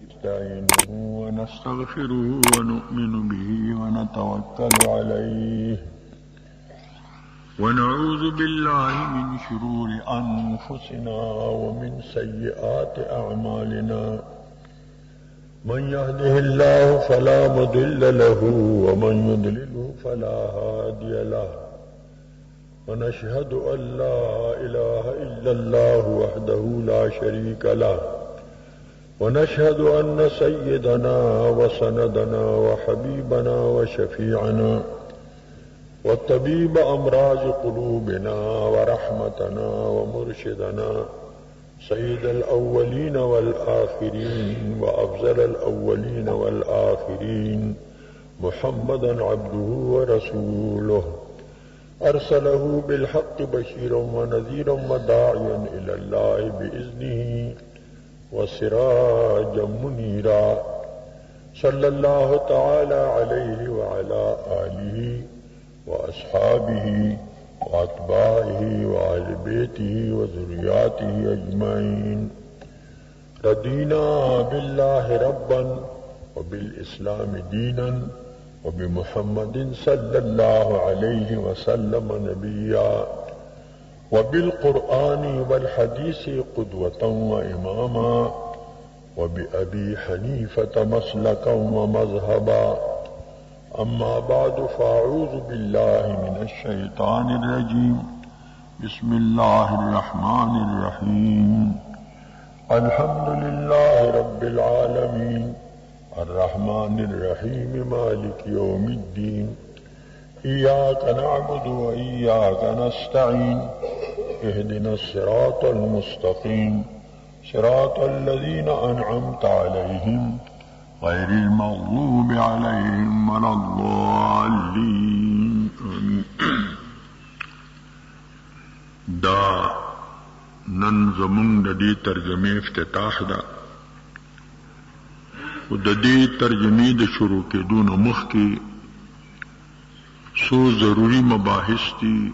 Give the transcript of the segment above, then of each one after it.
نستعينه ونستغفره ونؤمن به ونتوكل عليه ونعوذ بالله من شرور أنفسنا ومن سيئات أعمالنا من يهده الله فلا مضل له ومن يضلله فلا هادي له ونشهد أن لا إله إلا الله وحده لا شريك له ونشهد أن سيدنا وسندنا وحبيبنا وشفيعنا وطبيب أمراض قلوبنا ورحمتنا ومرشدنا سيد الأولين والآخرين وأفضل الأولين والآخرين محمدا عبده ورسوله أرسله بالحق بشيرا ونذيرا وداعيا إلى الله بإذنه وسراجا منيرا صلى الله تعالى عليه وعلى آله وأصحابه وأتباعه وآل بيته وذرياته أجمعين. رضينا بالله ربا وبالإسلام دينا وبمحمد صلى الله عليه وسلم نبيا وبالقرآن والحديث قدوة وإماما وبأبي حنيفة مسلكا ومذهبا. أما بعد فأعوذ بالله من الشيطان الرجيم. بسم الله الرحمن الرحيم. الحمد لله رب العالمين الرحمن الرحيم مالك يوم الدين إياك نعبد وإياك نستعين اهدنا الصراط المستقيم صراط الذين أنعمت عليهم غير المغضوب عليهم ولا الضالين آمين. دا نن زمون د دې ترجمه افتتاح ده او د دې ترجمه د شروع کېدو نه مخکې څو ضروري مباحث دي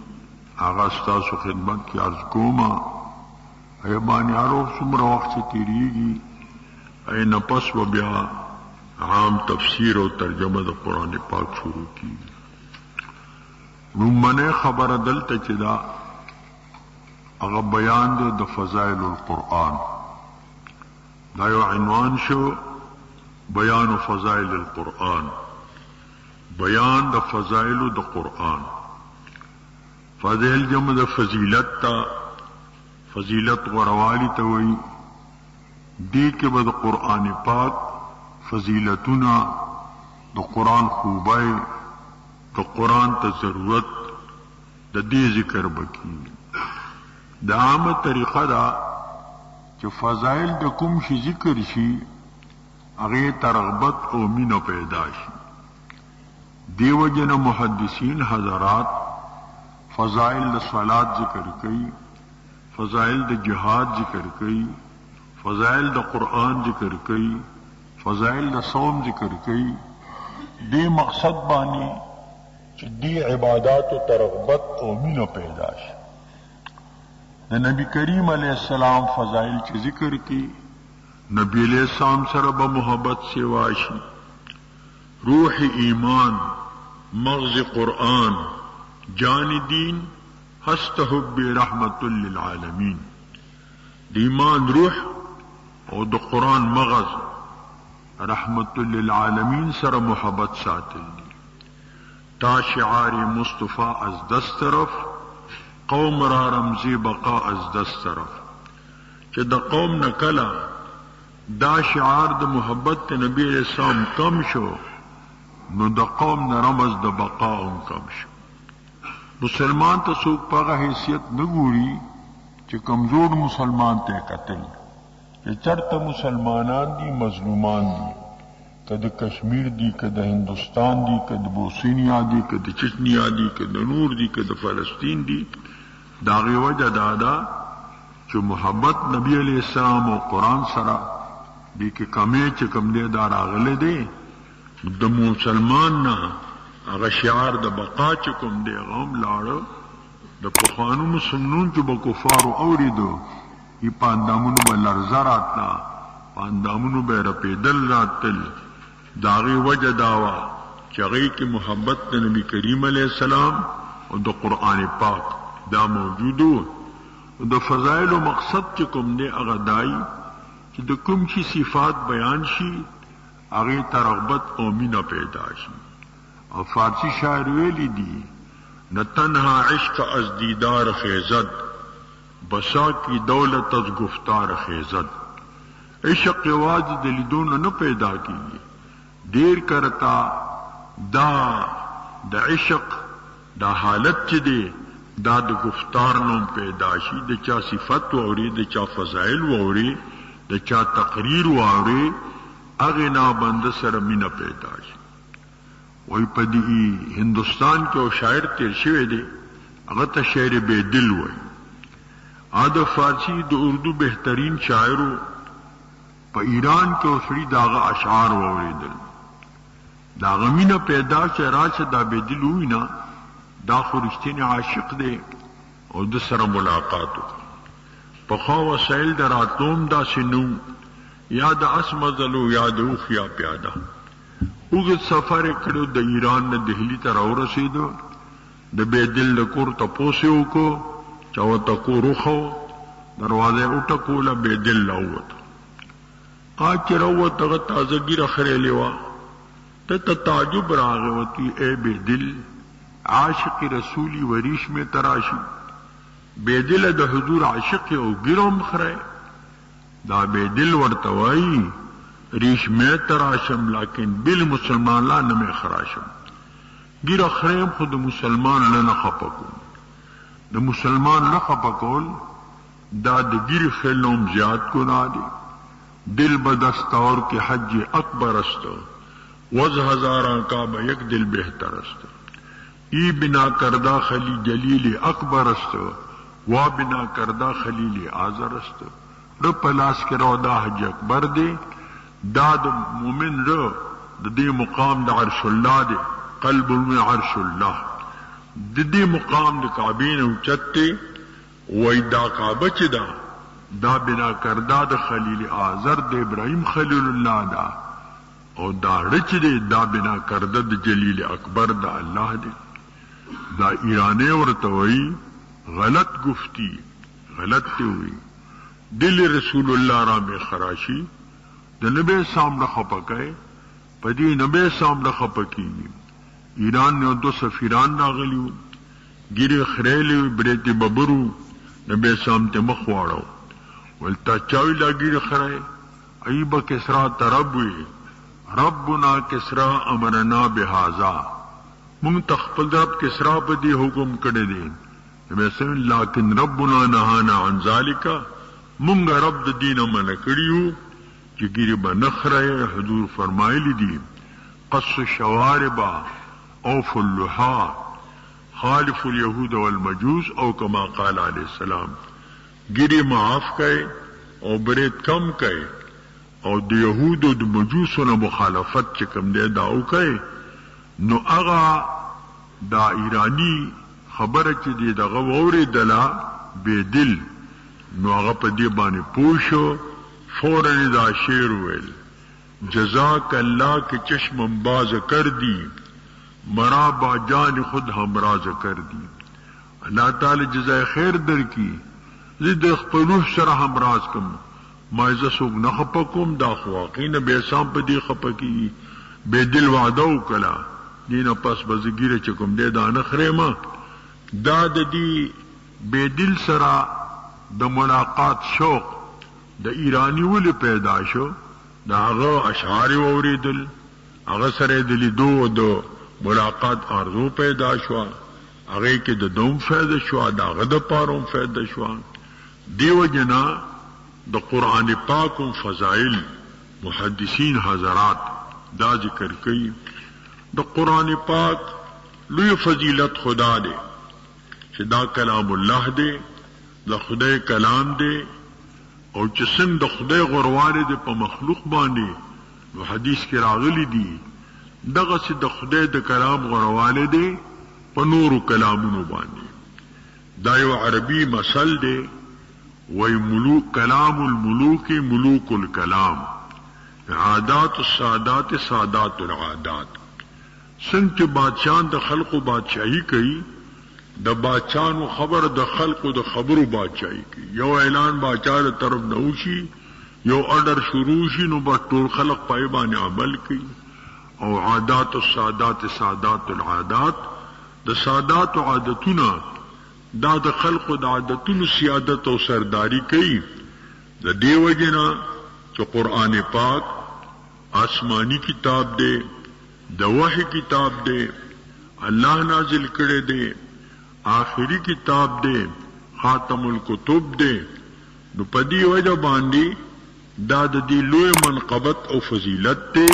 هغه ستاسو خدمت کې عرض کوم. ای باندې هرو څومره وخت تیریږي ای نه پس و بیا عام تفسیر او ترجمه د قرآن پاک شروع کیږي. رومنه خبره دلته چې دا هغه بیان دی د فضائل القرآن. دا یو عنوان شو، بیان فضائل القرآن، بیان د فضائل د قرآن. فضائل جمع د فضیلت تا، فضیلت غروالی تا وی دی که با د قرآن پاک فضیلتنا د قرآن خوبائی د قرآن تا ضرورت د دی ذکر بکی. دا عام طریقه دا چې فضائل د کوم شي ذکر شي هغه ترغبت او مینه پیدا شي. دیو جن محدثین حضرات فضائل د صلات ذکر کوي، فضائل د جهاد ذکر کوي، فضائل د قرآن ذکر کوي، فضائل د صوم ذکر کوي. دی مقصد باندې چې دی عبادات و ترغبت او مینه پیدا شي. د نبی کریم علیہ السلام فضائل چې ذکر کی، نبی علیہ السلام سره به محبت سیوا شي. روح ایمان، مغز قرآن، جان دین، هست حب رحمت للعالمین. د ایمان روح او د قرآن مغز رحمت للعالمین سره محبت ساتل دي. تا شعار مصطفی از دست طرف، قوم را رمزی بقا از دست طرف. چې د قوم نکلا دا شعار د محبت نبی علیہ السلام کم شو، نو د قوم نه رمز د بقا هم کم شو. مسلمان ته څوک پاغه حیثیت نه ګوري چې کمزور مسلمان ته قتل، چې چرته مسلمانان دي مظلومان دي، که د کشمیر دي، که د هندوستان دي، که د بوسنیا دي، که د چچنیا دي، که د نور دي، که د فلسطین دي. داغی وجہ دادا چې محبت نبی علیہ السلام او قرآن سره دی که کمی چې کم دی دار آغلی دی. د مسلمان نه هغه شعار د بقا چې کوم دی غم لاړو د پخوانو مسلمانون چې به کفارو اوریدو ای پاندامونو به لرزه راتله پاندامونو به رپیدل راتل داغی وجه داوا چغی کی محبت د نبی کریم علیہ السلام او د قرآن پاک دا موجودو د فضائل و مقصد چې کوم دی هغه دای چې د کوم شي صفات بیان شي هغه ته رغبت او مینه پیدا شي او فارسی شاعر ویلی دی نه تنها عشق از دیدار خیزد بسا کی دولت از گفتار خیزد عشق واجد د لیدون نه پیدا کیږي دیر کرتا دا د عشق دا حالت چې دی دا د گفتار نوم پیدا شي د چا صفت ووري د چا فضائل ووري د چا تقریر ووري هغه نه بند سره مینه پیدا شي وای په دې هندستان کې او شاعر تیر شوی دی هغه ته شعر بے دل وای د فارسی د اردو بهترین شاعرو په ایران کې اوسړي داغه اشعار ووریدل داغه مینه پیدا چې راشه دا بے دل وای نه دا خو رښتینی عاشق دی او د سره ملاقات په خو وسایل د راتلوم دا شنو یا د اسمزلو یا د اوخیا پیاده وګت سفر کړو د ایران نه دهلی ته راورسېدو د بیدل د کور ته پوسې وکړو چاو ته کور وخو دروازه وټکوله بیدل لاوت چې راوت هغه تازه ګیره خریلې وه ته تعجب راغی وتی اے بیدل عاشق رسولی و ریشم تراشی بیدل د حضور عاشق او ګیرم خره دا بیدل ورتوای ریشم تراشم لیکن بل مسلمان لا نمه خراشم ګیر خریم خود مسلمان نه خپکو د مسلمان نه خپکول دا د ګیر خلوم زیات ګناه دی دل بدستور کے حج اکبر است وز ہزاراں کعبہ یک دل بہتر است ای بنا کردہ خلی جلیل اکبر است وا بنا کردہ خلیل آزر است رو پلاس کے رو دا حج اکبر دے دا دا مومن رو دا دی مقام دا عرش اللہ دے قلب من عرش اللہ دا دی مقام دا کعبین اوچتے وی دا کعبہ چی دا بنا کردہ دا خلیل آزر دا ابراہیم خلیل اللہ دا او دا رچ دے دا بنا کردہ دا جلیل اکبر دا اللہ دے دا ایرانے ورطوئی غلط گفتی غلط تے ہوئی دل رسول اللہ را میں خراشی دا نبی سام رخ پکائے پدی نبی سام رخ پکی ایران نے دو سفیران راغلیو گیری خریلی بریت ببرو نبی سام تے مخواڑو ولتا چاوی لا گیری خرائے ایبا کسرا تربوی ربنا کسرا امرنا بہازا مونگ تخپل رب کسرا پدی حکم کڑے دین نبی سام لیکن ربنا نہانا عن ذالکا مونگا رب دا دین من کڑیو کہ گیری با نخرائے حضور فرمائلی دی قص شواربا اوف اللحا خالف الیہود والمجوس او کما قال علیہ السلام گیری معاف کئے او برید کم کئے او د یہود و د مجوسو مخالفت چکم دے داو کئے نو اغا دا ایرانی خبر چی دی دا غوری دلا بے دل نو اغا پا دی بانی پوشو فوراً دا شیر ویل جزاک اللہ کے چشم باز کر دی مرا با جان خود ہمراز کر دی اللہ تعالی جزائے خیر در کی زد اخپلوح سر ہمراز کم مائزہ سوگ نخپکم دا خواقین بیسام پا دی خپکی بے دل وعدو کلا دینا پس بزگیر چکم دے دا نخریما دا دی بے دل سرا دا ملاقات شوق دا ایرانی ولی پیدا شو دا اغا اشعاری ووریدل اغا سر دلی دو دو ملاقات آرزو پیدا شوا اغی که دا دوم فیده شوا دا اغا دا پاروم فیده شوا دیو جنا دا قرآن پاکم فضائل محدثین حضرات دا ذکر کئی دا قرآن پاک لوی فضیلت خدا دے چه دا کلام اللہ دے دا خدای کلام دے او چې څنګه د خدای غرواله دې په مخلوق باندې نو حدیث کې راغلی دی دغه چې د خدای د کلام غرواله دې په نورو کلامونو باندې دا یو عربي مثل دی وی ملوک کلام الملوک ملوک الکلام، عادات السادات سادات العادات. سنگ چه بادشاہ د خلق و بادشاہی کئی، د بادشاہانو خبر د خلق و د خبرو بادشاہی کئی. یو اعلان بادشاہ د طرف نوشی، یو آرڈر شروع شي نو بس ټول خلق پای باندې عمل کوي. او عادات السادات سادات العادات، د سادات و عادتونه دا د خلق و د عادتونو سیادت او سرداری کوي. د دې وجنا چې قرآن پاک آسمانی کتاب دی، د وحی کتاب دی، الله نازل کړی دی، آخری کتاب دی، خاتم الکتب دی. نو پدی وجه باندې دا د دې لوی منقبت او فضیلت دی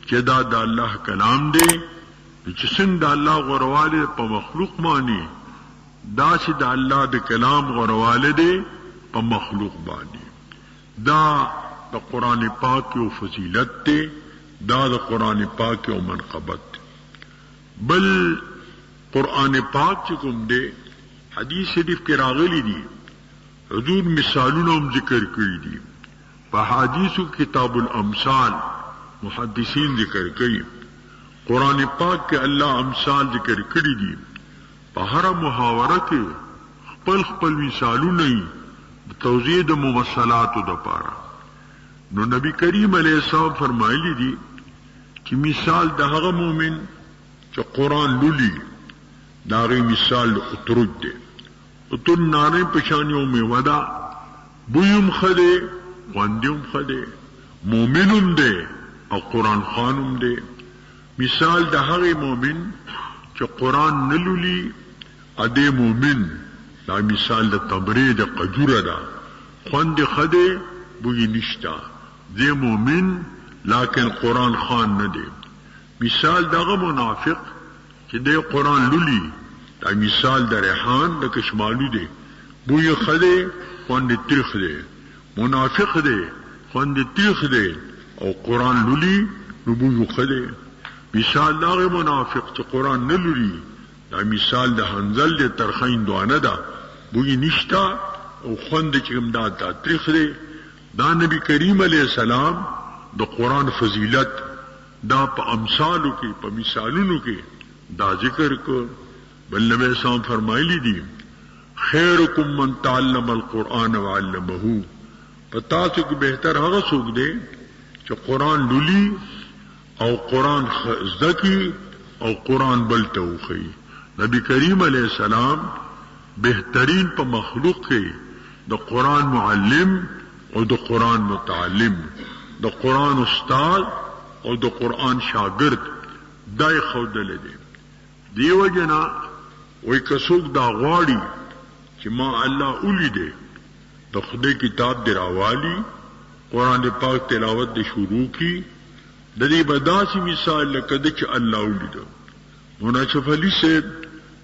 چې دا د الله کلام دی. چې څنګه د الله غورواله په مخلوق باندې، دا چې د الله د کلام غورواله دی په مخلوق باندې. دا د قرآن پاک یو فضیلت دی، دا د قرآن پاک یو منقبت. بل قرآن پاک چې کوم دی حدیث شریف کې راغلی دی، حضور مثالونه هم ذکر کړی دي. په حدیثو کتاب الامثال محدثین ذکر کوي. قرآن پاک کې الله امثال ذکر کړی دي. په هر محاوره کې خپل خپل مثالونه د توضیح د ممثلاتو د پاره. نو نبی کریم علیه السلام فرمایلی دي چې مثال د هغه مومن چې قرآن لولي، دا غي مثال اترج دی. اتر نانه پشانیو میوه ده، بویم خده، خوندیم خده، مومنم ده او قرآن خانم ده. مثال د هغه مومن چې قرآن نلولي اده مومن، دا مثال د تمره د قجوره ده، خوند خده بوی نشتا، ده مومن لیکن قرآن خان نه ده. مثال دغه منافق چې د قرآن لولي، دا مثال د ریحان د کشمالو ده، بوی خده خوند تریخ ده. منافق ده خوند تریخ ده او قرآن لولي نو بوی خده. مثال دغه منافق چې قرآن نه لولي، دا مثال د حنظل د ترخین دوانه ده، بوی نشتا او خوند چې کوم دا تریخ ده. دا نبی کریم علیہ السلام د قرآن فضیلت دا په امثالو کې، په مثالونو کې دا ذکر کو. بل نبی اسلام فرمایلی دي خیرکم من تعلم القرآن وعلمه. پتا چې بهتر هغه څوک دی چې قرآن لولي او قرآن زکی او قرآن بل ته وخی. نبی کریم علیہ السلام بهترین په مخلوق کې د قرآن معلم او د قرآن متعلم، د قرآن استاد او د قرآن شاگرد دای خودل دي. دیو جنا وای کڅوک دا غواړي چې ما الله اولی دی، د خدای کتاب دی راوالی، قرآن پاک تلاوت دی شروع کی، د دې بداسي مثال لکه د چې الله اولی دی. مناشف علی سے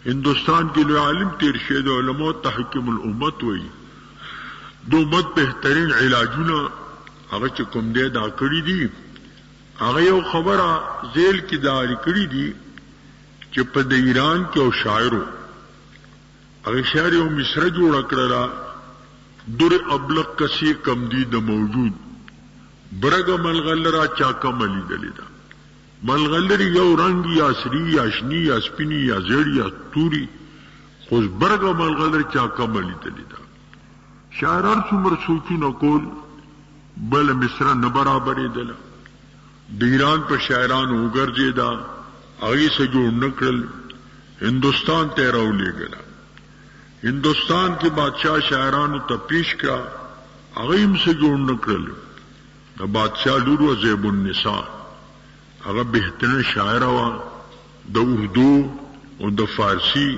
ہندوستان کے لوی عالم تیر شه د علماء تحکیم الامت وای دو امت بهترین علاجونه هغه چې کوم دی دا کړی دي. هغه یو خبره ذیل کې داری کړی دي چې په د ایران کې او شاعرو هغه شاعر یو مصره جوړ کړلا، در ابلغ کسی کم دی د موجود برګ ملغلرا چا کملی دلیدا. ملغلری یو رنگ یا سری یا شنی یا سپینی یا زیړ یا توري، خو برګ ملغلر چا کملی دلیدا. شاعران څومره سوچونه کول بل مصره نه برابرې دله. د ایران په شاعرانو وګرځیدا، هغه سره جوړ نکړل، هندوستان ته راولېږل. هندوستان کې بادشاہ شاعرانو ته پیش کړه، هغه هم سره جوړ نکړل. د بادشاہ لور زیب النساء هغه بهترین شاعر وا، د اردو او د فارسی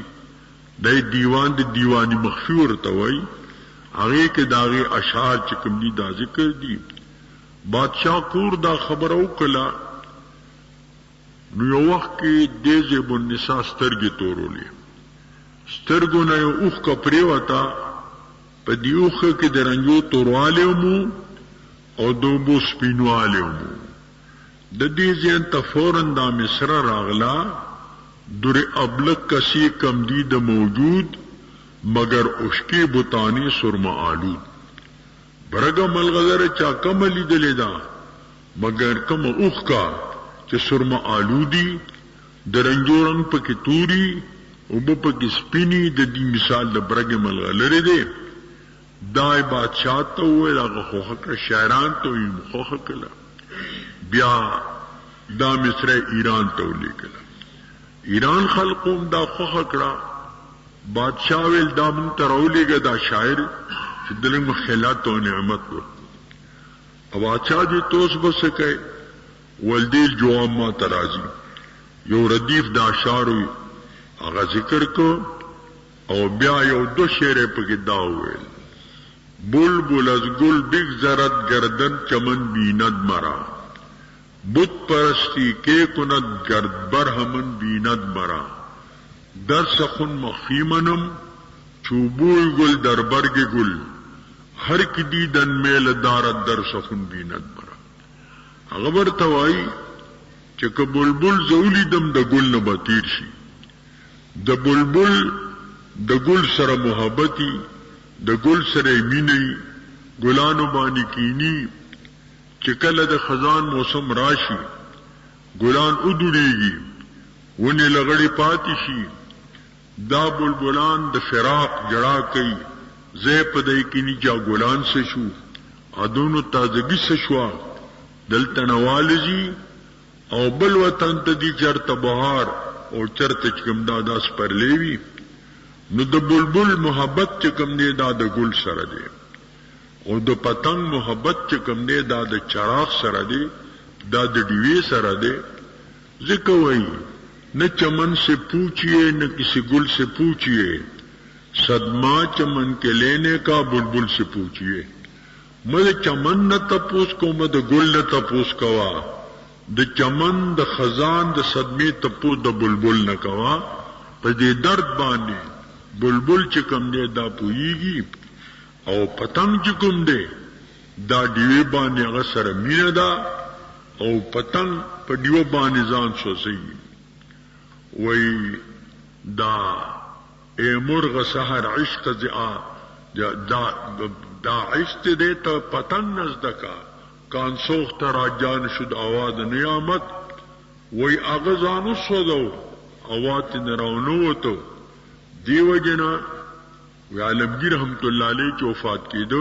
د دیوان د دیوانی مخفی ورته وای. هغه کې داغه اشعار چې کوم دي دا ذکر دي. بادشاہ کور دا خبر او کلا نو یو وخت کې د زیب النساء سترګې تورولې، سترګو نه یو اوخ کا پریوتا، په دی اوخ کې د رنګو تورواله مو او دوبو سپینواله مو. د دې ځین ته فورن دا مصره راغلا، در ابلغ کسی کم دی د موجود مگر اشکی بتانی سرما آلود برگا ملغذر چا کم لیدلی دا مگر کم اوخ کا چا سرما آلودی درنجو رنگ پکی توری اوبا پکی سپینی دا دی مثال دا برگ ملغلر دے دای بادشاہ تا ہوئے لاغا خوخکا شاعران تا ہوئی مخوخکلا بیا دا مصر ایران تا ہو لیکلا ایران خلقوم دا خوخکڑا بادشاہ ویل دا من تراؤلے گا دا شاعر چی دلنگ خیلات و نعمت ورکو بادشاہ دی توس بسکے والدیل جواب ما ترازی یو ردیف دا شاروی آغا ذکر کو او بیا یو دو شیرے پکی دا ہوئل بلبل از گل بگذرد گردن چمن بیند مرا بت پرستی کے کند گرد برہمن بیند مرا در سخن مخفی منم چوبوی گل در برگ گل ہر کی دیدن میل دارد در سخن بیند مرا غبر توائی چک بلبل زولی دم دا گل نباتیر شی دا بلبل دا گل سر محبتی دا گل سر مینی گلانو بانی کینی چکل دا خزان موسم راشی گلان ادوڑے گی ونی لغڑی پاتی شی دا بلبلان دا فراق جڑا کئی زیپ دائی کینی جا گلان سے شو ادونو تازگی سے شوا دلتا نوالجی او بل وطن تا دی چرت بہار او چرت چکم دادا سپر لیوی نو دا بلبل محبت چکم دے دا دا گل سر دے او دا پتنگ محبت چکم دے دا دا چراغ سر دے دا دا ڈیوے سر دے ذکر وئی نہ چمن سے پوچھئے نہ کسی گل سے پوچھئے صدمہ چمن کے لینے کا بلبل سے پوچھئے مد چمن نہ تپوس کو مد گل نہ تپوس کوا د چمن د خزان د صدمے تپو د بلبل نہ کوا پدے درد باندے بلبل چکم دے دا پوئیگی او پتنگ چکم دے دا ڈیوے باندے غسر مین دا او پتنگ پا ڈیوے باندے زان سو سی وی دا اے مرغ سحر عشق دا عشق دے تا پتنگ نزدکا کان سوخت را جان شد آواز نیامت وی اغزانو سو دو آواز نراونو تو دیو جنا وی عالمگیر رحمت اللہ علیہ چی وفات کی دو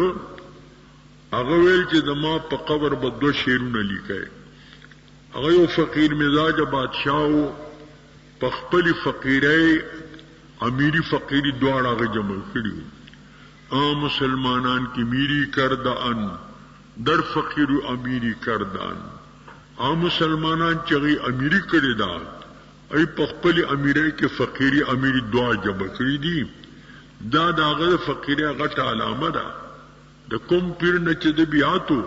اغویل چی دما پا قبر بدو شیرون لیکے اغیو فقیر مزاج بادشاہو پخپلی فقیرے امیری فقیری دوار آغا جمع کریو مسلمانان کی میری کردان در فقیرو امیری کردان مسلمانان چغی امیری کردان ای پخپلی امیرے کے فقیری امیری دعا جمع کری دی دا داغد فقیری غٹ علامہ دا دا کم پیر نچد بیاتو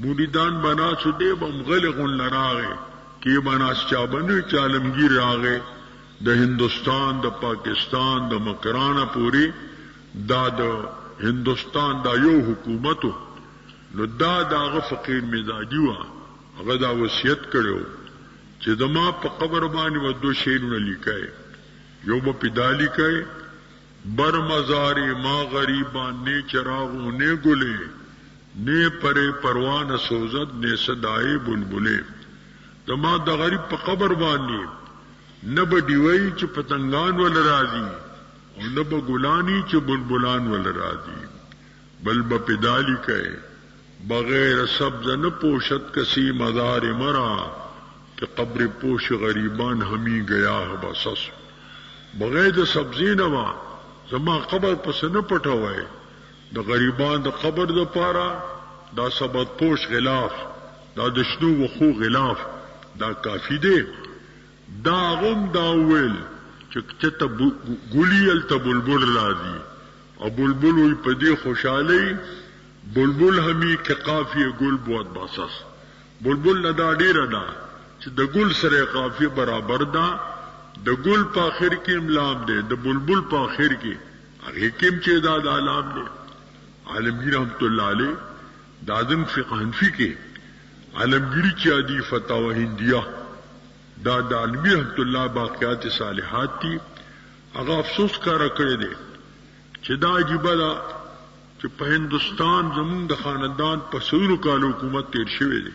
موریدان بناسو دے بم غلغن لراغے کی بناس چابنو چالمگیر آغے دا ہندوستان دا پاکستان دا مکرانہ پوری دا ہندوستان دا یو حکومتو نو دا داغ فقیر مزاجیوا غدا وصیت کرو چی دما پا قبر بانی و دو شیرون لیکای یو با پیدالی کای بر مزاری ما غریبان نے چراغو نے گلے نے پرے پروان سوزد نے صدائے بلبلے دما دا غریب پا قبر بانی نبا ڈیوئی چی پتنگان والا راضی اور نبا گلانی چی بلبلان والا راضی بل با پیدالی کای بغیر سبز نہ پوشت کسی مزار مرا کہ قبر پوش غریبان ہمیں گیا ہے بسس بغیر سبزی نوا زما قبر پس نہ پٹھوائے دا غریبان دا قبر دا پارا دا سبت پوش غلاف دا دشنو وخو غلاف دا کافی دے دا غم دا ویل چکتا گلی التا بلبل راضی اور بلبل ہوئی پدی خوشحالی بلبل ہمی کے قافی گل بہت باسس بلبل ندا ڈیر دا دا گل سر قافی برابر دا دا گل پاخر کی املام دے دا بلبل پاخر کی حکم چے دا علام دے عالمگیر رحمت اللہ علیہ دادن فقہ حنفی کے عالمگیری چادی فتح ہندیہ دا عالمگیر رحمت اللہ باقیات صالحات تھی اگا افسوس کا رکڑے دے چې دا عجیبه ده چې په هندوستان زمونږ د خاندان په سلو کال حکومت تیر شوی دی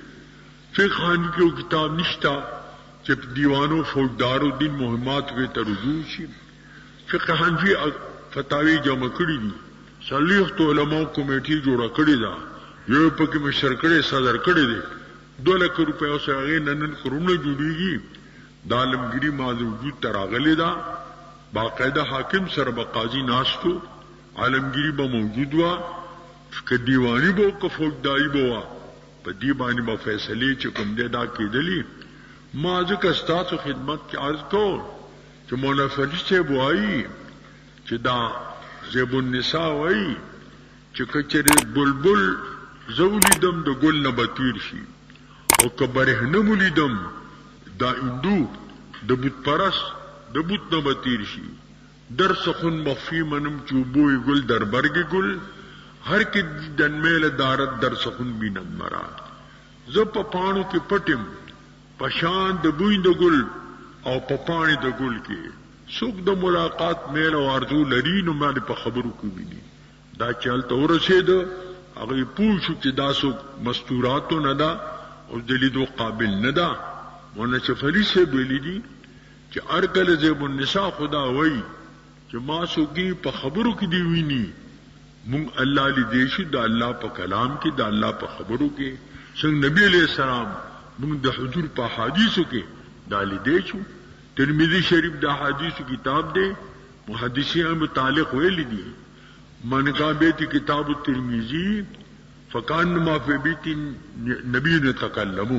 فقه خانی کې کتاب نشتا چې دیوانو فوجدارو دین مهمات کې ته رجوع شي فقه حنفی فتاوی جمع کړي دي صلیحت علماء کمیټي جوړه کړې ده یو پکې مشر کړي صدر کړي دي 2 لک روپے اوسه هغه نن کرونه جوړیږي د عالمگیری موجود تراغلی دا باقاعده حاکم سره به قاضي ناشتو عالمگیری به موجود وا که دیوانی بو که فوجداری بو په دی باندې به فیصله چې کوم دې دا کېدلی ما ځکه ستاسو خدمت کې عرض کوم چې مولانا فرید صاحب وایي چې دا زیب النساء وایي چې کچره بلبل زولیدم د ګل نه بتیر شي او کبره نه مولیدم دا اندو د بوت پرس د بوت نه بتیر شي در سخن مخفی منم چوبوی گل در برگ گل هر کی دن میل دارت در سخن بینم مرا زه په پانو کې پټم پشان د بوی د گل او په پانی د گل کې څوک د ملاقات میل او ارزو لري نو مې په خبرو کې ویني دا چلته ورسېد هغه پوښتنه چې دا څوک مستوراتو نه ده او دلیدو قابل نه ده مولانا شفری سے بیلی دی چې ارکل زیب النساء خدا وای چې ما سوګي په خبرو کې دی ویني مونږ الله لیدې شو د الله په کلام کې د الله په خبرو کې څنګه نبی علیہ السلام مونږ د حضور په حدیثو کې د لیدې شو ترمذی شریف د حدیثو کتاب دی محدثین متعلق ویل دي من کا بیت کتاب الترمذی فکان ما فی بیت نبی نے تکلمو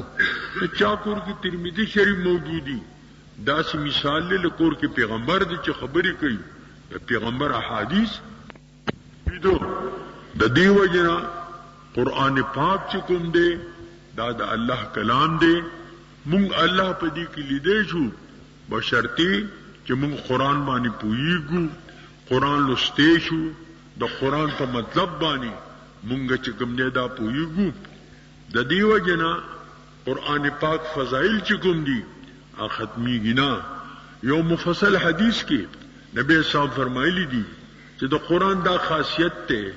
چا کور کی ترمذی شریف موجودی داس مثال له کور کې پیغمبر د چ خبرې کوي د پیغمبر احادیث دو د دیو جنا قران پاک چې کوم دی دا د الله کلام دی مونږ الله په دې کې لیدې شو بشرطي چې مونږ قران باندې پوېږو قران لسته شو د قران په مطلب باندې مونږ چې کوم نه دا پوېږو د دیو جنا قران پاک فضائل چې کوم دي ختمی گنا یو مفصل حدیث کې نبی صاحب فرمایلی دي چې د قران دا خاصیت ته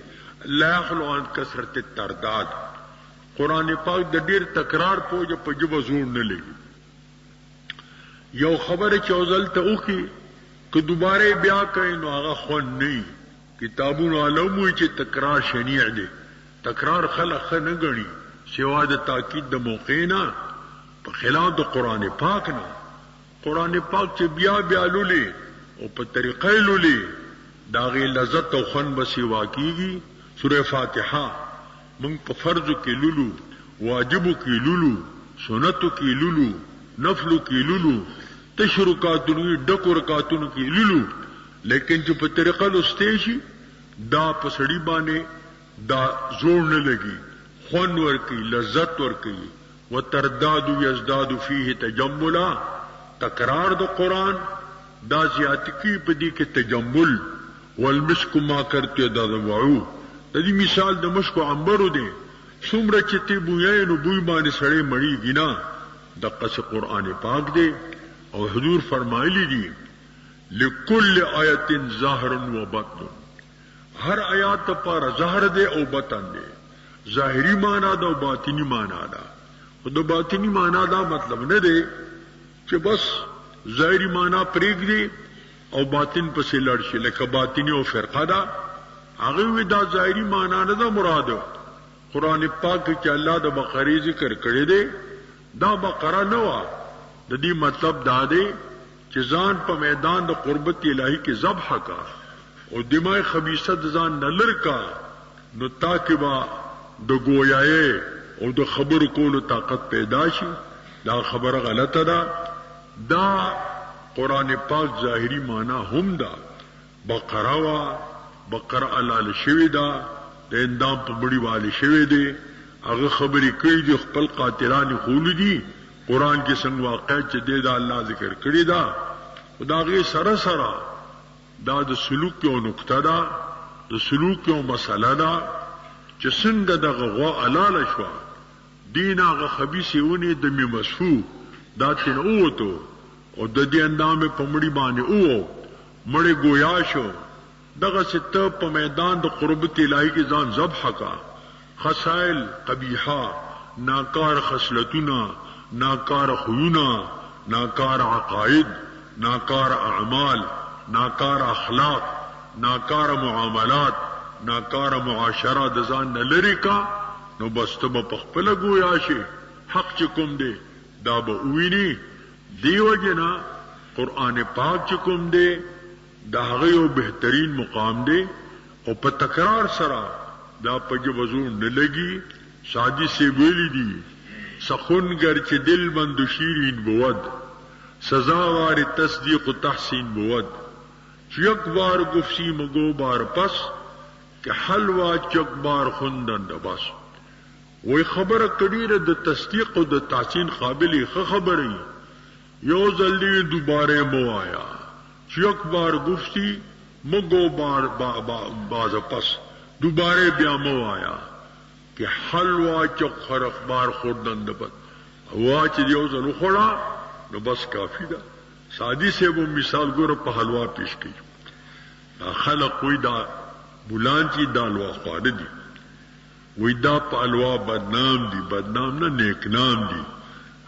لا يخلو عن کثرت الترداد قران پاک د ډیر تکرار پوجا په جبه زور نه لګي یو خبره چوزل ته وکي که دوباره بیا کوي نو هغه خون نه کتابونو علومو چې تکرار شنیع دي تکرار خلق نه غني سوا د تاکید د موقع نه په خلاف د قران پاک نه قران پاک چې بیا بیا لولي او په طریقې لولي داغه لذت او خون بسی واقعي سوره فاتحه موږ په فرض کې لولو واجب کې لولو سنت کې لولو نفل کې لولو تشرکاتونو ډکورکاتونو کې لولو لیکن چې په طریقه لسته شي دا په سړی باندې دا زور نه لګي خون ورکی لذت ورکی وترداد یزداد فيه تجملا تکرار د قران دا زیات کی پدی کې تجمل والمسك ما کرتے دا وعو د دې مثال د مشک عنبرو دی څومره چې تی بوې نو بوې باندې سړی مړی گینا د قص قران پاک دی او حضور فرمایلی دي لكل آیت ظاهر و باطن هر آیات پر ظاهر دی او باطن دی ظاهری معنی دا او باطنی معنی دا او د باطنی معنی دا مطلب نه دی چې بس ظاهری معنی پرېګ دی او باطن پسې لړ شي لکه باطنی او فرقه دا هغه وی دا ظاهری معنی نه دا مراد قران پاک کې الله د بقره ذکر کړی دی دا بقره نه وا د دې مطلب دا دی چې ځان په میدان د قربت الهی کې ذبح کا او دماغ خبيثه ځان نلر کا نو تاکبا د گویاي او د خبر کولو طاقت پیدا شي دا خبره غلطه ده دا قران پاک ظاهری معنی هم دا بقره وا بقره علال شوی دا د اندام په بڑی والی شوی دی هغه خبرې کوي د خپل قاتلان خول دي قران کې څنګه واقع چې د الله ذکر کړی دا خدای سره سره دا د سلوک یو نقطه ده د سلوک یو مسله ده چې څنګه د غوا علاله شو دین هغه خبيثونه د میمسفو دا تن اوته او د دې اندامه په مړی باندې او مړی گویا شو دغه ست په میدان د قربت الهی کې ځان ذبح کا خسائل قبیحه ناکار خصلتونه ناکار خویونه ناکار عقاید ناکار اعمال ناکار اخلاق ناکار معاملات ناکار معاشره د ځان نه لري کا نو بس ته په خپل گویا شي حق چې کوم دی دا به ویني دیو جنا قران پاک چې کوم دی دا هغه یو بهترین مقام دی او په تکرار سره دا په جوزو نه لګي شادی سے ویلی دی سخنگر چې دل بند شیرین بود سزاوار تصدیق و تحسین بود یک بار گفتی مگو بار پس کہ حلوا چک بار خوندن بس وہی خبر کڑیر د تصدیق و د تحسین قابلی خبری یو جلدی دوبارے مو آیا یک بار گفتی مگو بار باز پس دوبارے بیا مو آیا کہ حلوا چک خرق بار خوندن بس ہوا چیو زنو خوڑا نو بس کافی دا سادی سے وہ مثال گور په حلوا پیش کی خلق کوئی دا بولان چی دا حلوا خواد دی وی دا په حلوا بدنام دی بدنام نہ نیک نام دی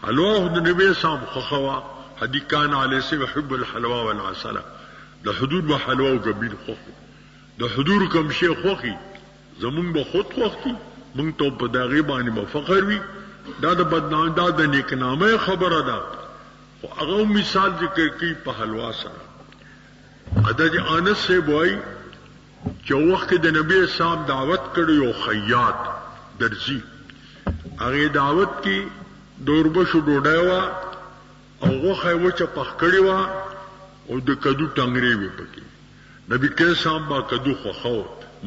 حلوا خود نبی سام خخوا حدی کان علیہ سے حب الحلوا والعسل دا حدود با حلوا و گبین خوخی دا حدود کم شی خوخی زمون با خود خوخی منگ تو پا داغی بانی با فخر وی دا دا بدنام دا دا نیک نام خبر دا اغاو مثال ذکر کی په حلوا سره حضرت انس سے بوئی چې وخت د نبی صاحب دعوت کړو یو خیاط درزی هغه دعوت کی دوربشو ډوډۍ وا او غوخه وچه پخ کړی وا او د کدو ټنګری وی پکې نبی کې صاحب با کدو خو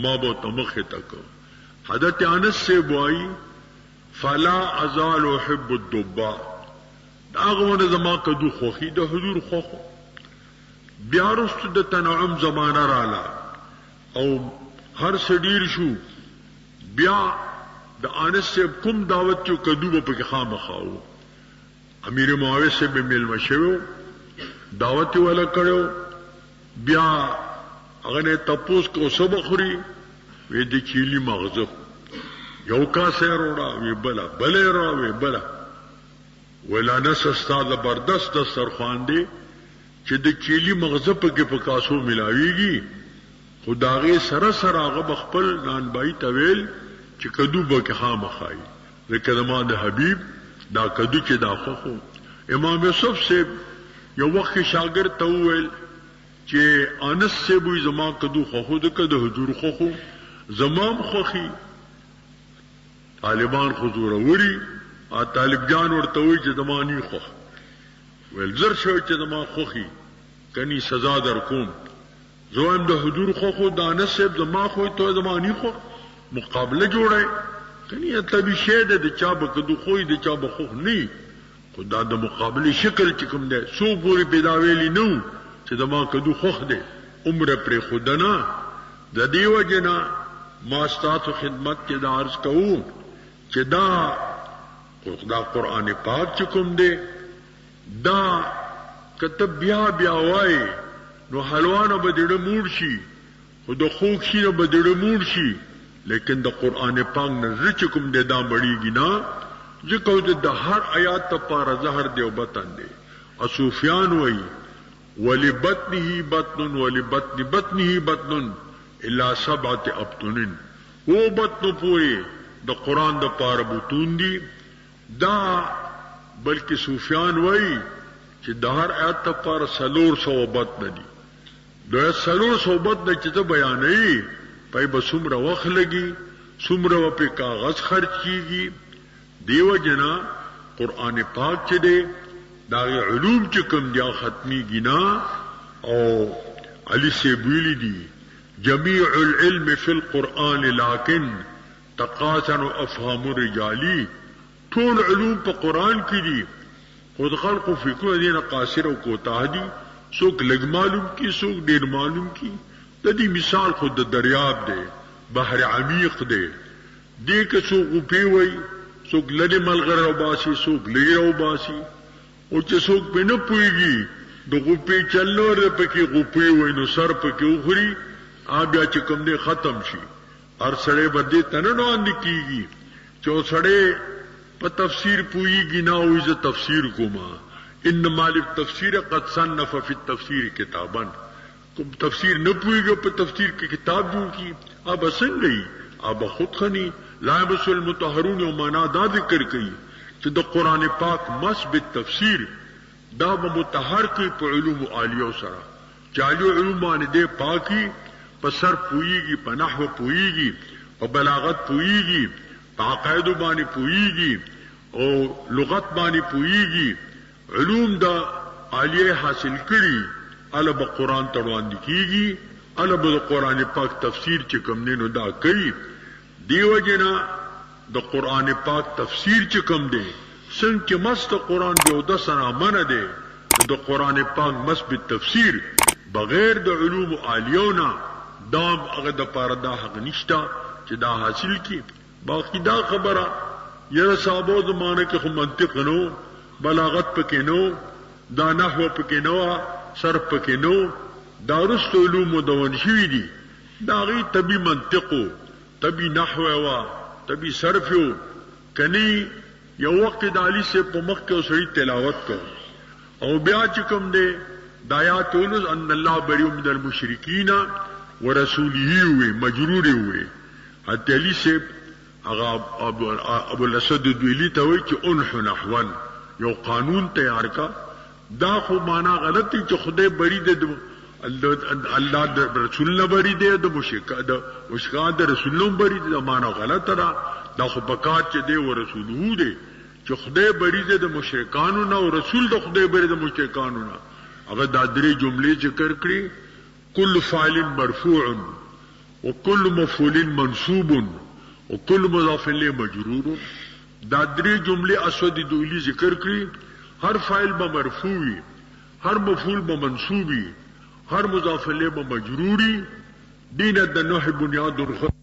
ما بو تمخه تک حضرت انس سے بوئی فلا ازال احب الدباء داغونه زما کدو خوخی د حضور خوخو بیا رست د تنعم زمانہ رالا او هر سډیر شو بیا د انس سے کوم دعوت چې کدو په کې خامخاو امیر معاویه سے به مل مشو دعوت ولا کړو بیا هغه نه تپوس کو سبخوري وې د چيلي مغزه یو کا سره وړا وی بلا بلې را وی بلا ولانس استاد زبردست دسترخوان دی چې د چيلي مغزه په کې په کاسو ملاويږي خداغه سره سره هغه خپل نان بای تویل چې کدو به کې خامخای لکه ما د حبيب دا کدو چې دا خو امام یوسف سے یو وخت شاګرد ته ویل چې انس سے بوې زما کدو خو د کده حضور خو زمام خوخي طالبان حضور وری ا طالب جان ورته وی چې زمانی خو ول زر شو چې زما خوخي کني سزا در کوم زوام د حضور خو دانه سب زما خو ته زمانی خو مقابله جوړه کني ته شه د چا بکدو خو د چا بخو نه خدا د مقابله شکل چې کوم ده سو پوری پیداویلی نو چې زما کدو خوخ ده عمر پر خودنا د دیو جنا ما ستاسو خدمت کې د عرض کوم چې دا قرآن پاک چې کوم دی دا کتب بیا بیا وای نو حلوانه بدړه موړ شي خو د خوک شي نه بدړه موړ شي لیکن د قرآن پاک نه چې کوم دی دا مړیږي نه ځکه د هر آیات لپاره زهر دی او بطن دی او سفیان وای ولبطنه بطن ولبطن بطنه بطن الا 7 ابطن او بطن پوری د قرآن د پاره بوتون دی دا بلکہ سفیان وای چې د هر آیت لپاره 300 بطن دي د 300 بطن چې ته بیانې پای به څومره وخت لګي څومره په کاغذ خرچ کیږي دیو جنا قرآن پاک چې دی دا علوم چې کوم دی ختمي گنا او علی سے ویلی دی جميع العلم في القرآن لكن تقاسن افهام الرجال ټول علوم په قرآن کې دي خود خلق فکر دي نه قاصر او کوتاه دي څوک لګ معلوم کی څوک ډیر معلوم کی د دې مثال خود د دریاب دی بحر عمیق دی دې که څوک په وي څوک لږه ملغره او باسي څوک لږه او باسي او چې څوک په نه پويږي د غوپې چلنور پکې غوپې وای نو سر پکې وخوري بیا چې کوم دې ختم شي هر سړی باندې تننوان کیږي چې سړی په تفسیر پوئیږي نه او زه تفسیر کوما انما للتفسیر قد صنف فی التفسیر کتابا کوم تفسیر نه پوئیږي په تفسیر کې کتاب جوړ کی اب څنګه ای اب خود خنی لا یبس المطهرون او معنا دا ذکر کوي چې د قران پاک مثبت تفسیر دا به متطهر کوي په علوم عالیه سره چالو علوم باندې دې پاکي په صرف پوئیږي په نحو پوئیږي په بلاغت پوئیږي په عقاید باندې پوئیږي او لغت باندې پوئیږي علوم دا عالیه حاصل کړي الب قرآن تروان کیږي الب قرآن پاک تفسیر چې کوم نه دا کوي دیو جنا د قرآن پاک تفسیر چې کوم دی څنګه مست قرآن دی او د سره منه دی د قرآن پاک مثبت تفسیر بغیر د علوم عالیونا دام هغه د پاره دا حق نشتا چې دا حاصل کی باقی دا خبره یا صحابو زمانه کې خو منطق نو بلاغت پکې نو دا نحو پکې نو صرف پکې نو دا رست علوم دون شوی دي دا غي طبي منطقو طبي نحو وا طبي صرف کني یو وخت د علي سے په مخ کې اوسړي تلاوت کو او بیا چې کوم دي دایات ولز ان الله بریء من المشرکین ورسوله وي مجرور وي حتی علي سے هغه ابو الاسد دویلی ته وي چې انحو نحوان یو قانون تیار کا دا خو معنا غلطی چې خدای بری دې الله د رسول نه بری دې د مشرکان د رسول نه بری دې معنا غلطه ده دا خو بکات چې دې ورسوله دې چې خدای بری دې د مشرکانو نه او رسول د خدای بری د مشرکانو نه هغه دا درې جملې ذکر کړې کل فاعل مرفوع وكل مفعول منصوب وكل مضاف الیه مجرور دا درې جملې اسود دولی ذکر کړې ہر فاعل با مرفوعی ہر مفعول با منصوبی ہر مضاف الیہ با مجروری دین د نوح بنیاد الخط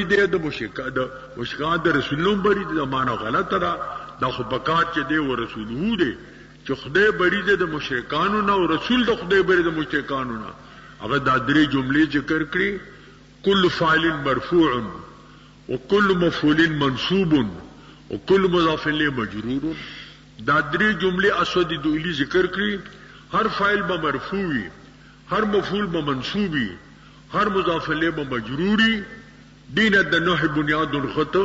دې د مشکان د رسولون بری د معنا غلطه ده دا خو بکات چې دی او رسولو دی چې خدای بری د مشرکانو نه او رسول د خدای بری د مشرکانو نه هغه دا درې جملې ذکر کړې کل فاعل مرفوع وكل مفعول منصوب وكل مضاف الیه مجرور دا درې جملې اسود دولی ذکر کړې هر فاعل به مرفوعي هر مفعول به منصوبي هر مضاف الیه به مجروري دین د نوح بنیاد الخط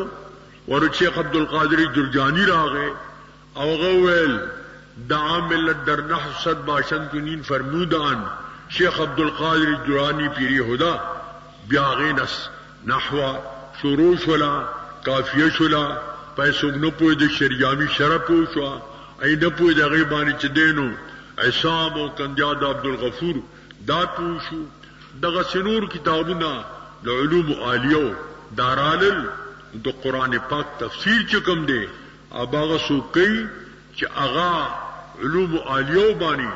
ور شیخ عبد القادر جرجانی راغه او غویل دعا ملت در نحو صد باشن کنین فرمودان شیخ عبد القادر جرانی پیری هدا بیا غینس نحو شروع شلا کافیه شلا پیسو نو پوی د شریعامی شرف شو اې د پوی د غیبانی چې دینو عصام او کنجاد عبد الغفور دا پوشو دغه سنور کتابونه د علوم عالیو دارالل د قران پاک تفسیر چې کوم دی اباغه سوکي چې اغا علوم عالیو باندې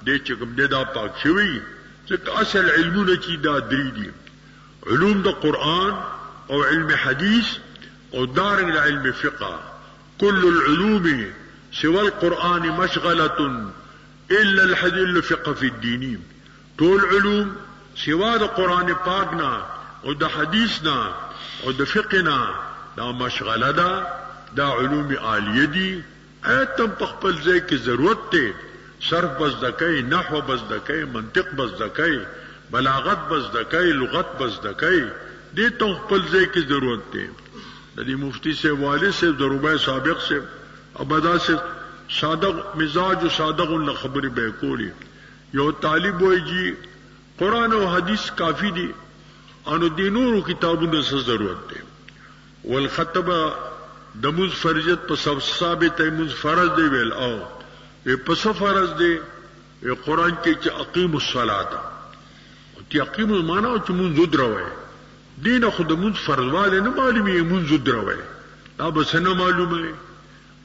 د چې کوم دی دا پاک شوی چې اصل علمونه چې دا درې دي علوم د قران او علم حدیث او دارنګ علم فقه كل العلوم سوى القران مشغله الا الحديث الفقه في الدين طول علوم سوا د قران پاک نه او د حدیث نه او د فقه نه دا مشغله ده دا علوم عالیه دي ایتم په خپل ځای کې ضرورت ته صرف بس دکای نحو بس دکای منطق بس دکای بلاغت بس دکای لغت بس دکای دې ته خپل ځای کې ضرورت ته د دې مفتی سے والد سے ضربه سابق سے ابدا سے صادق مزاج او صادق خبر به کولی یو طالب وای جی قرآن او حدیث کافی دی انو دی نورو کتابونو څه ضرورت دی والخطبه د مز فرضیت په سب ثابت مز فرض دی ویل او په څه فرض دی قرآن کې چې اقیم الصلاة چې اقیم معنا او چې مونږ دروي دین خود مونږ فرضواله نه معلومي مونږ دروي دا به څنګه معلومه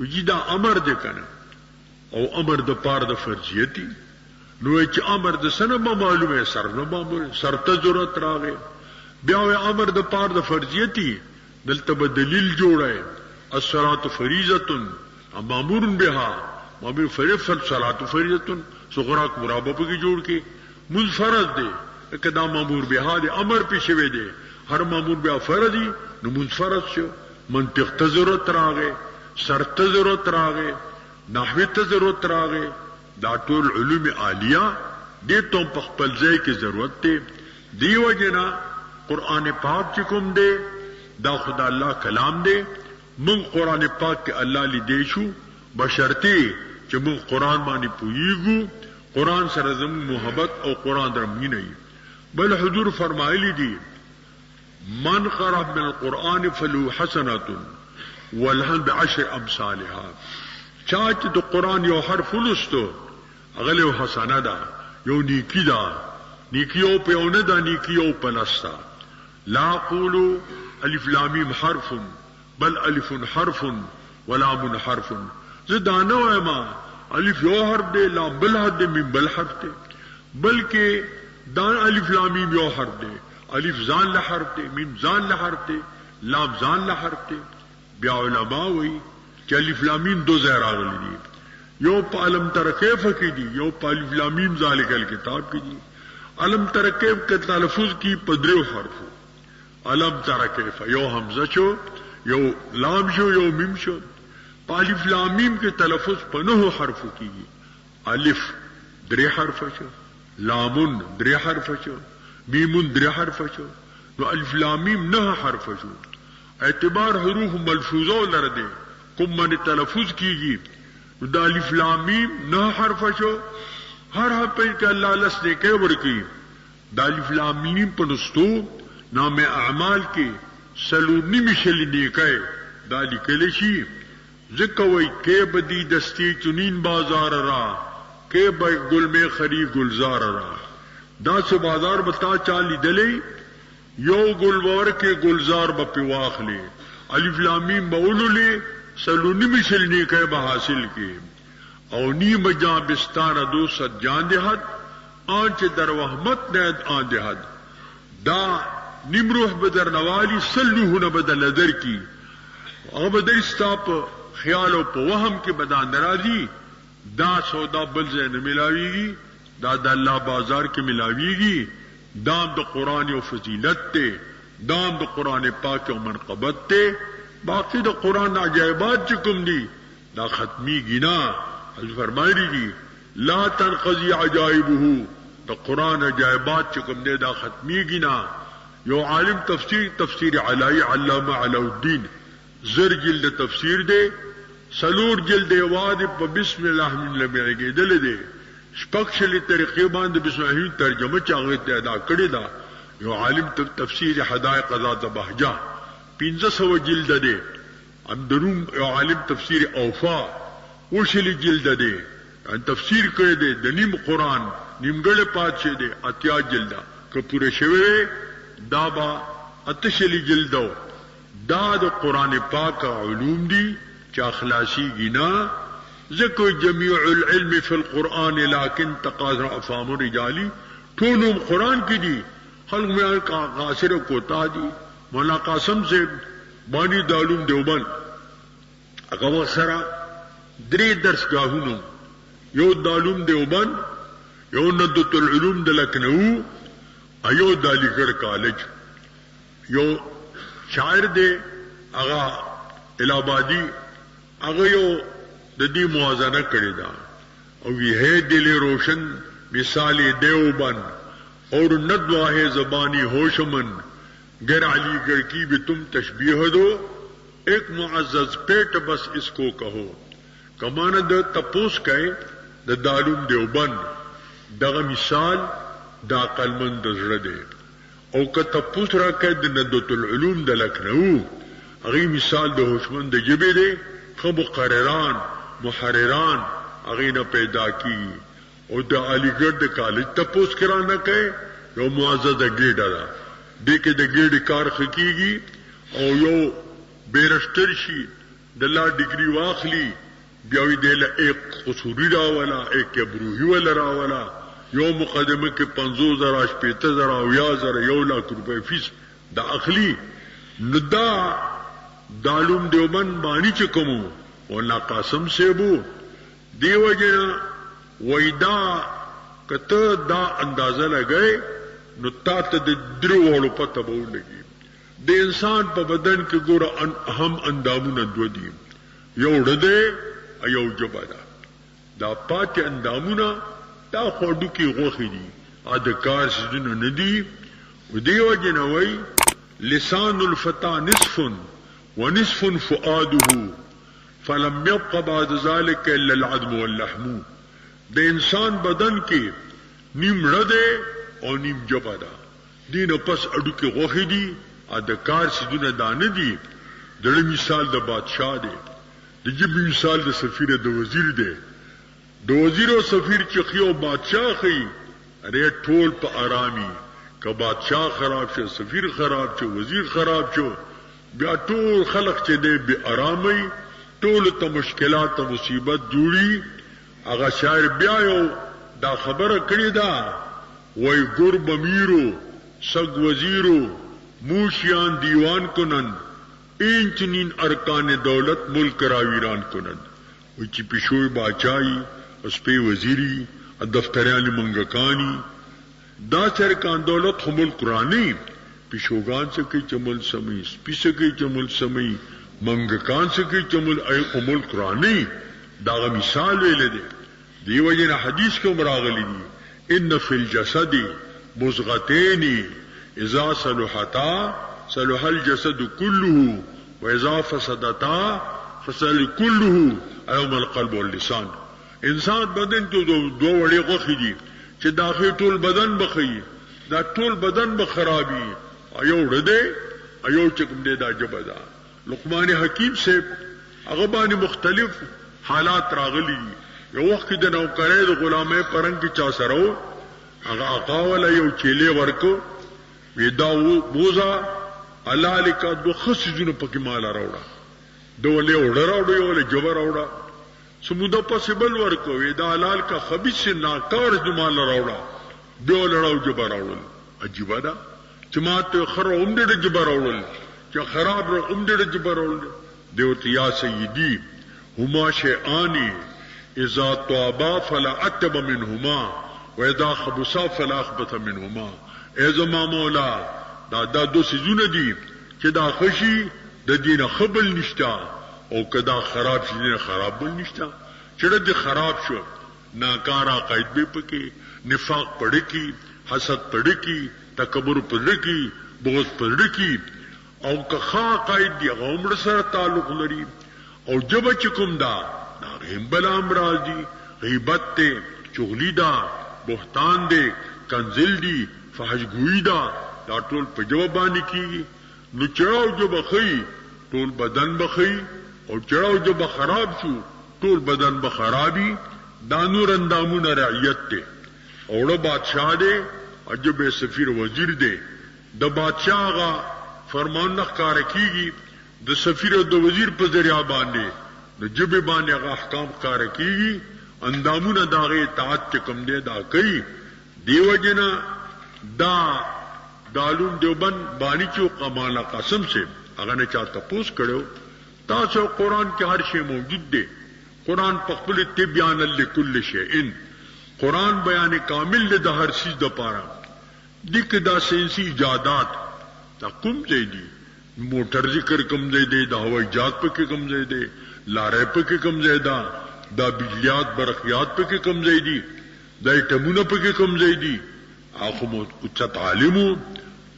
وي دا امر دی کنه او امر د پاره د فرضیتی نو چې امر د سنه معلومه سر نه معلومه سر ته ضرورت راغی بیا امر د پاره د فرضیتی دلته به دلیل جوړه الصلاة فریضه مامور بها مامور فرض الصلاة فریضه صغراک مرابطه کې جوړ کې مز فرض دی کدا مامور بها دی امر په شوی دی هر مامور بها فرض دی نو مز فرض شو منطق ته ضرورت راغی سر ته ضرورت راغی نحوی ته ضرورت راغی دا ټول علوم عالیه دې ته په خپل ځای کې ضرورت دی دیو جنا قران پاک چې کوم دی دا خدا الله کلام دی من قران پاک کې الله لیدې شو بشرطي چې من قران باندې پوېږو قران سره زموږ محبت او قران درمینه بل حضور فرمایلی دي من قرأ من القرآن فلو حسنة والهن بعشر امثالها چاچ د قرآن یو حرف لستو اغلی حسنه دا یو نیکی دا نیکی یو پیونه دا نیکی یو پلستا لا قولو الف لامیم حرف بل الف حرف ولام حرف زدانو ایما الف یو حرف دے لام بل حرف دے میم بل حرف دے بلکہ دان الف لامیم یو حرف دے الف زان لحرف دے میم زان لحرف دے لام زان لحرف دے بیا علماء وی چې الف لام میم دو ځای راغلي دي یو په علم تر کیف کې دي یو په الف لام میم ذالک الکتاب کې دي علم تر کیف کې تلفظ کی په درو حرفو علم تر کیف یو حمزه شو یو لام شو یو میم شو په الف لام میم کې تلفظ په 9 حرفو کېږي الف درې حرف شو لام درې حرف شو میم درې حرف شو نو الف لام میم 9 حرف شو اعتبار حروف ملفوظه لرده کوم باندې تلفظ کیږي د الف لام میم 9 حرف شو هر حرف کې الله لسنه کې ورکی د الف لام میم په نستو نام اعمال کې سلو نمیشل نیکای دا لیکل شي ځکه وای کې بدی دستی چنین بازار را کې به گل میں خری گلزار را دا سو بازار بتا چالی دلې یو گلوار کې گلزار به پیواخلی الف لام میم بولولې سلونی مشل نیکه به حاصل کی او نیم جا بستان دو ست جان دهد آنچه در وحمت نید آن دهد دا نیم روح بدر نوالی سلوحون بدل در کی او بدر استا پا خیال و پا وهم کے بدان نرازی دا سودا بلزین ملاویگی دا دا اللہ بازار کے ملاویگی دام دا قرآن و فضیلت تے دام دا قرآن پاک و منقبت تے باقی دا قرآن عجائبات چکم دی دا ختمی گنا حضرت فرمائی دی لا تنقضی عجائبہو دا قرآن عجائبات چکم دی دا ختمی گنا یو عالم تفسیر علائی علامہ علاء الدین زر جلد تفسیر دے سلور جلد واد پا بسم اللہ من لمعگی دل دے شپکشلی طریقے باند بسم اللہ ترجمہ چاگت ادا کردی دا یو عالم تفسیر حدائق ذات بہجہ 1500 جلد دے اندروم یو عالم تفسیر اوفا وشلی جلد دے تفسیر کرے دے د نیم قرآن نیمگڑ پات شے دے اتیا جلدہ کہ پورے شوے دابا اتشلی جلدو دا دا قرآن پاک علوم دی چا خلاصی گنا ذکر جمیع العلم فی القرآن لیکن تقاضر افام رجالی ٹھونم قرآن کی دی خلق میں قاصر کوتا دی مولانا قاسم سے بانی دعلوم دیوبند اقوى سرا دري درس گاهونو یو دعلوم دیوبند یو ندت العلوم دلکنو ایو دالیگر کالج یو شاعر دے اغا الہبادی اغا یو ددی موازنہ کری دا او یہ ہے دل روشن مثال دیوبند اور ندوہ ہے زبانی ہوشمن گر علی گڑھ کی بھی تم تشبیہ دو ایک معزز پیٹ بس اس کو کہو کماند تپوس کہے دا دعلوم دیوبند دغا مثال دا عقلمند زړه دی. او که تپوس راکړه د ندوۃ العلوم د لکھنؤ هغه مثال د هوشمند جبه دی، خو مقرران محرران هغه نه پیدا کی. او د علیګړ د کالج تپوس کرانه کوي یو معززه ګیډه ده، دې کې د ګیډې کار خکېږي او یو بیرشتر شي د لا ډیګري واخلي بیا وی دی له ایک قصوري راولا ایک ابروهي ولا راولا یو مقدمه کې 50,000 80,000 او 1,000 1 لک روپے فیس دا اخلي. نو دا دالوم دیوبند باندې چې کومو ولا قاسم سیبو دیو جنا وېدا کته دا اندازه لګای نو تاسو د درو وړو پته به ولګي. د انسان په بدن کې ګوره اهم اندامونه دوه دي، یو ډده ایو جبادا. دا پاتې اندامونه دا خوډو کې غوخي دي، ادکار سجنه ندي. ودیو جنوي لسان الفتى نصف ونصف فؤاده فلم يبق بعد ذلك الا العظم واللحم. د انسان بدن کې نیم رده او نیم جبادا، دینه پس اډو کې غوخي دي، ادکار سجنه دانه دي. دړه مثال د بادشاہ دی، د جبه مثال د سفیر د وزیر دی. د وزیر او سفیر چې خيو بادشاہ خي اره ټول په آرامي، که بادشاہ خراب شو سفیر خراب شو وزیر خراب شو بیا ټول خلق چې دی به آرامي، ټول ته مشکلات او مصیبت جوړي. هغه شاعر بیا یو دا خبره کړی دا وای ګور بمیرو سگ وزیرو موشیان دیوان کنن این چنین ارکان دولت ملک را ویران کنن. وی چی پیشوی باچائی اس پی وزیری دفتریان منگکانی دا سرکان دولت خو ملک رانی پیشوگان سکی چمل سمی سپی سکی چمل سمی منگکان سکی چمل ملک رانی. دا مثال ویلے دے دیو جن حدیث کو مراغلی دی ان فی الجسد مزغتین اذا صلحتا صلح الجسد كله واذا فسدتا فسد كله ايوم القلب واللسان. انسان بدن ته دو وړي غوخي دي چې داخل ټول بدن بخي، دا ټول بدن بخرابي. ایو رده ایو چکم دے دا جبدا. لقمان حکیم سے هغه باندې مختلف حالات راغلي. یو وخت د نوکرې د غلامه پرنګ کې چا سره هغه آقا ولا یو چيله ورکو ویداو بوزا الله لکه دو خصجونو پکې مال راوړه، دولې وړه یو له جبر راوړه سموده پسبل ورکو ویدا حلال کا خبيث ناکار جمال راوړه دول راو جبر راوړل. عجیب ده چې ماته خره اومډه جبر راوړل چې خراب را اومډه جبر راوړل. دیوته یا سیدی هما شیئان اذا طابا فلا اتب منهما واذا خبثا فلا اخبث منهما. ای زما مولا دا دو سيزونه دي چې دا خشي د دینه خبل نشتا او کدا خراب شي نه خراب بل نشتا. چې د خراب شو ناکارا قید به پکې نفاق پړ کی حسد پړ کی تکبر پړ کی بغض پړ کی او که خا قید دی عمر سره تعلق لري او جب چکم دا غیم بل امراض دی غیبت ته چغلی دا بهتان دی کنزل دی فحش گوئی دا ټول په جواب باندې کیږي. نو چړاو جو بخی ټول بدن بخی او چړاو جو بخراب شو ټول بدن بخرابي. دا نور اندامونه رعیت ته اوړه بادشاہ دی عجب سفیر وزیر دی. د بادشاہ غا فرمان نخکار کیږي د سفیر او د وزیر په ذریعہ باندې د جبه باندې غا احکام کار کیږي. اندامونه داغه اطاعت کم دی دا کوي. دیو جنا دا دالوم دیوبند بانی چو قمال قسم سے اگر نے چاہتا پوس کرو تاسو قرآن کے ہر شے موجود دے. قرآن پخبل تبیان لکل شیئن قرآن بیان کامل دے دا ہر چیز دا پارا. دیکھ دا سینسی ایجادات دا کم دے دی موٹر ذکر کم دے دے دا ہوائی جات پہ کے کم دے دے لارے پہ کے کم دے دا بجلیات برقیات پہ کے کم دے دی دا ایٹمونہ پہ کے کم دے دی. آخو اچھت عالمو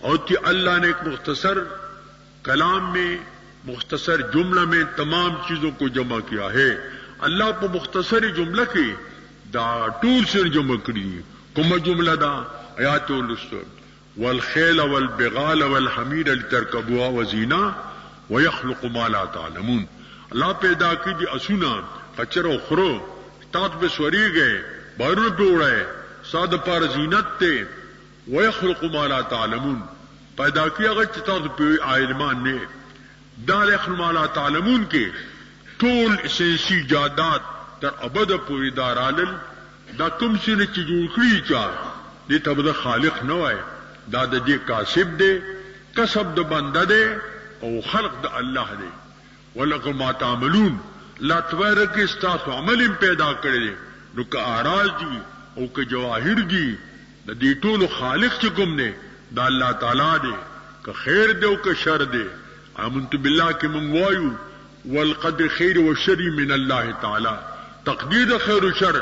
اور کہ اللہ نے ایک مختصر کلام میں مختصر جملہ میں تمام چیزوں کو جمع کیا ہے. اللہ کو مختصر جملہ کے دا ټول سر جمع کړی کوم جمله دا آیات ولستو والخيل والبغال والحمير لتركبوها وزينة ويخلق ما لا تعلمون. اللہ پیدا کی دی اسونا خچر و خرو تات پہ سوری گئے بارون پہ اڑائے ساد پار زینت تے ويخلق ما لا تعلمون پیدا کیا گا چتات پہ علمان نے دار يخلق ما لا تعلمون کے طول اسنسی جادات تر ابد پوری دارالل دا کم سن چجور کری چا دی تب دا خالق نوائے دا دا دی کاسب دے کسب دا بندہ دے او خلق دا اللہ دے وَلَقَدْ مَا تَعْمَلُونَ لا تویر کے استاس عمل پیدا کرے دے نو کا آراز دی او کا جواہر دی دا دی طول خالق چکم دے دا اللہ تعالیٰ دے کا خیر دے او کا شر دے آمنت باللہ کے منگوائیو والقدر خیر و شری من اللہ تعالیٰ تقدیر خیر و شر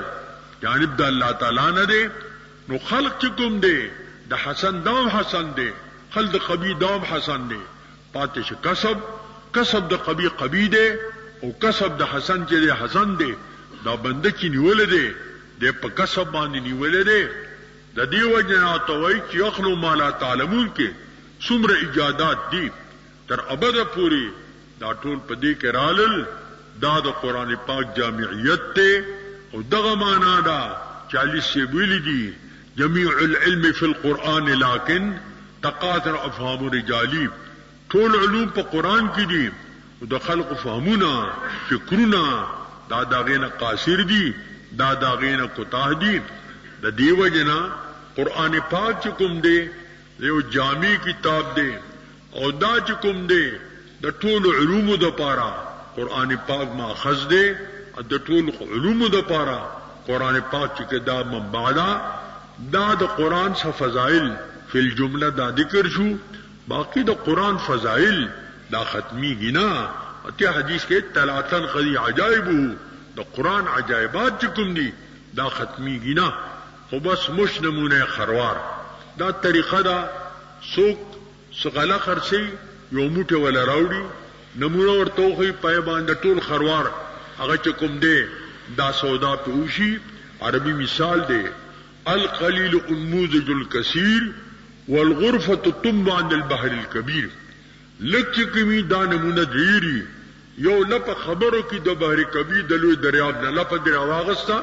جانب دا اللہ تعالیٰ نہ دے نو خلق چکم دے دا حسن دام حسن دے خلق قبی دام حسن دے پاتش کسب دا قبی قبی دے او کسب دا حسن چے دے حسن دے دا بندہ چی نیولے دے پا کسب باندی نیولے دے دا دیو جنا توئی چی اخلو ما لا تعلمون کے سمر ایجادات دی تر ابد پوری دا ٹول پا دے کے رالل دا قرآن پاک جامعیت تے او دغا مانا دا 40 سے بولی دی جمیع العلم فی القرآن لیکن تقاطر افہام رجالی طول علوم پا قرآن کی دی دا خلق فهمونا فکرونا دا داغینا قاصر دی دا داغینا کتاہ دی دا دیو جنا قرآن پاک چکم دے دیو جامع کتاب دے او دا چکم دے دا طول علوم دا پارا قرآن پاک ماخذ دے دا طول علوم دا پارا قرآن پاک چکے دا منبعدا دا قرآن سا فضائل فی الجملہ دا ذکر شو باقی دا قرآن فضائل دا ختمی گنا اتیا حدیث کے تلاتن قدی عجائبو دا قرآن عجائبات چکم دی دا ختمی گنا خو بس مش نمونہ خروار دا طریقہ دا سوک سغلا خرسی یو موٹے والا راوڑی نمونہ ورطوخی پائبان دا طول خروار اگا چکم دے دا سودا پہ اوشی عربی مثال دے القلیل انموزج الکثیر والغرفة تم عن البحر الكبير لک چکمی دا نمونہ دیری یو لپ خبرو کی دا بحر کبیر دلوی دریاب نا لپ دریاب آغستا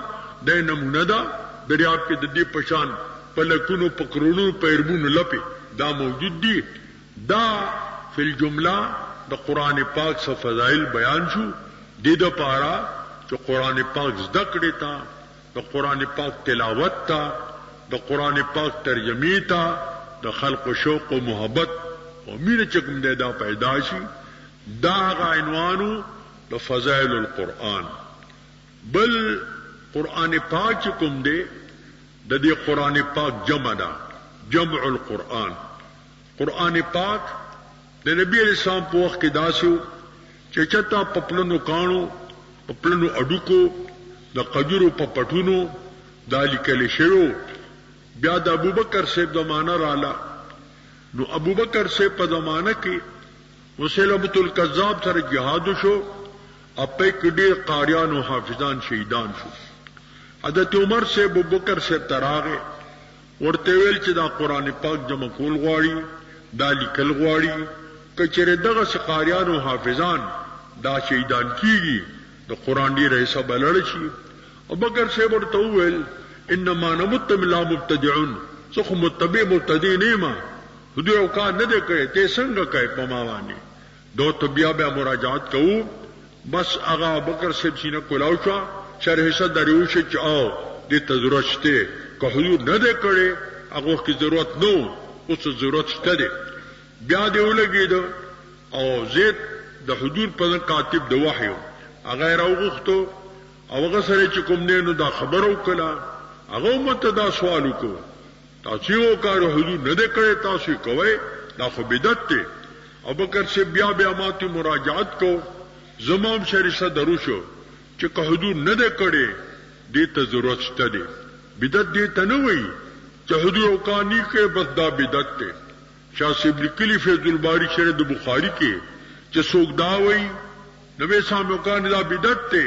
دا نمونہ دا دریاب کے دی پشان پلکونو پکرونو پیربونو لپی دا موجود دی دا فی الجملہ دا قرآن پاک سا فضائل بیان شو دی دا پارا جو قرآن پاک زدکڑی تا دا قرآن پاک تلاوت تا دا قرآن پاک ترجمی تا دا خلق و شوق و محبت و مین چکم دے دا پیداشی دا آغا عنوانو دا فضائل القرآن بل قرآن پاک چکم دے دا دی قرآن پاک جمع دا جمع القرآن قرآن پاک دا نبی علیہ السلام پو وقت کی داسیو چچتا پپلنو کانو پپلنو اڈوکو دا قجرو پپٹونو دا لکل شیو بیا دا ابو بکر سیب دمانہ رالا نو ابو بکر سیب پا دمانہ کی مسلمت القذاب سر جہادو شو اپے کڈیر قاریان و حافظان شہیدان شو حضرت عمر سیب ابو بکر سیب تراغے ورطویل چی دا قرآن پاک جمع کول غواری دا لکل غواری کچر دغا سے قاریان و حافظان دا شہیدان کی گی دا قرآن دی رئیسا بلڑشی ابو بکر سیب ورطویل انما نمت ملا مبتدعون سخ متبع مبتدی نیما خودی اوکان ندے کرے تے سنگا کہے پماوانی دو تبیہ بیا مراجعات کہو بس آغا بکر سیب سینہ کلاوشا شرح صد دریوش چاو دی تضرورت شتے کہ حضور ندے کرے آغا کی ضرورت نو اس ضرورت شتے دے بیا دیو لگی دا او زید دا حضور پدن کاتب دا وحیو آغا راو گختو آغا سرے چکم نینو دا خبرو کلا اگو مت دا سوالو کو تاسیو کارو حضور ندے کرے تاسیو کوئے دا خو بدت تے ابو بکر سے بیا ماتی مراجعات کو زمام شریسہ دروشو چکا حضور ندے کرے دیتا ضرورت شتا دے بدت دیتا نوئی چا حضور اوکانی کے بس دا بدت تے شاہ سیب لکلی فیض الباری شرد بخاری کے چا سوک داوئی نوے سام اوکانی دا بدت تے